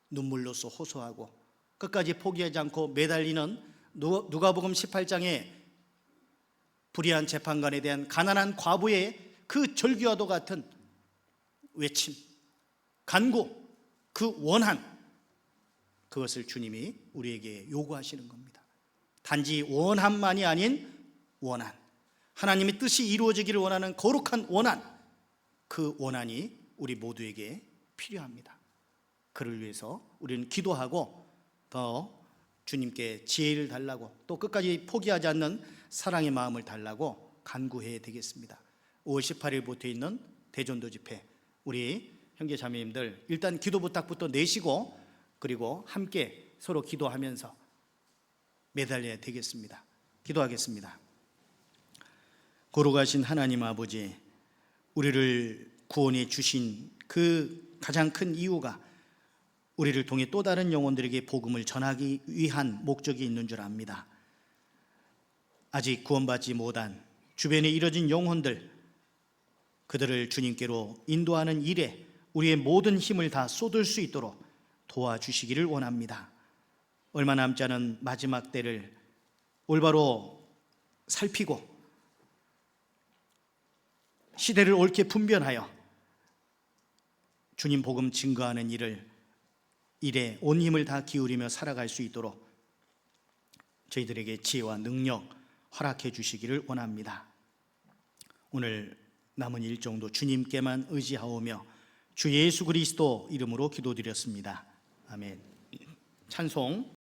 Speaker 1: 눈물로써 호소하고 끝까지 포기하지 않고 매달리는 누가복음 18장에 불의한 재판관에 대한 가난한 과부의 그 절규와도 같은 외침, 간구, 그 원한, 그것을 주님이 우리에게 요구하시는 겁니다. 단지 원한만이 아닌 원한, 하나님의 뜻이 이루어지기를 원하는 거룩한 원한, 그 원한이 우리 모두에게 필요합니다. 그를 위해서 우리는 기도하고 더 주님께 지혜를 달라고 또 끝까지 포기하지 않는 사랑의 마음을 달라고 간구해야 되겠습니다. 5월 18일부터 있는 대전도 집회, 우리 형제 자매님들 일단 기도 부탁부터 내시고 그리고 함께 서로 기도하면서 매달려야 되겠습니다. 기도하겠습니다. 거룩하신 하나님 아버지, 우리를 구원해 주신 그 가장 큰 이유가 우리를 통해 또 다른 영혼들에게 복음을 전하기 위한 목적이 있는 줄 압니다. 아직 구원받지 못한 주변에 이뤄진 영혼들, 그들을 주님께로 인도하는 일에 우리의 모든 힘을 다 쏟을 수 있도록 도와주시기를 원합니다. 얼마 남지 않은 마지막 때를 올바로 살피고 시대를 옳게 분별하여 주님 복음 증거하는 일에 온 힘을 다 기울이며 살아갈 수 있도록 저희들에게 지혜와 능력 허락해 주시기를 원합니다. 오늘 남은 일정도 주님께만 의지하오며 주 예수 그리스도 이름으로 기도드렸습니다. 아멘. 찬송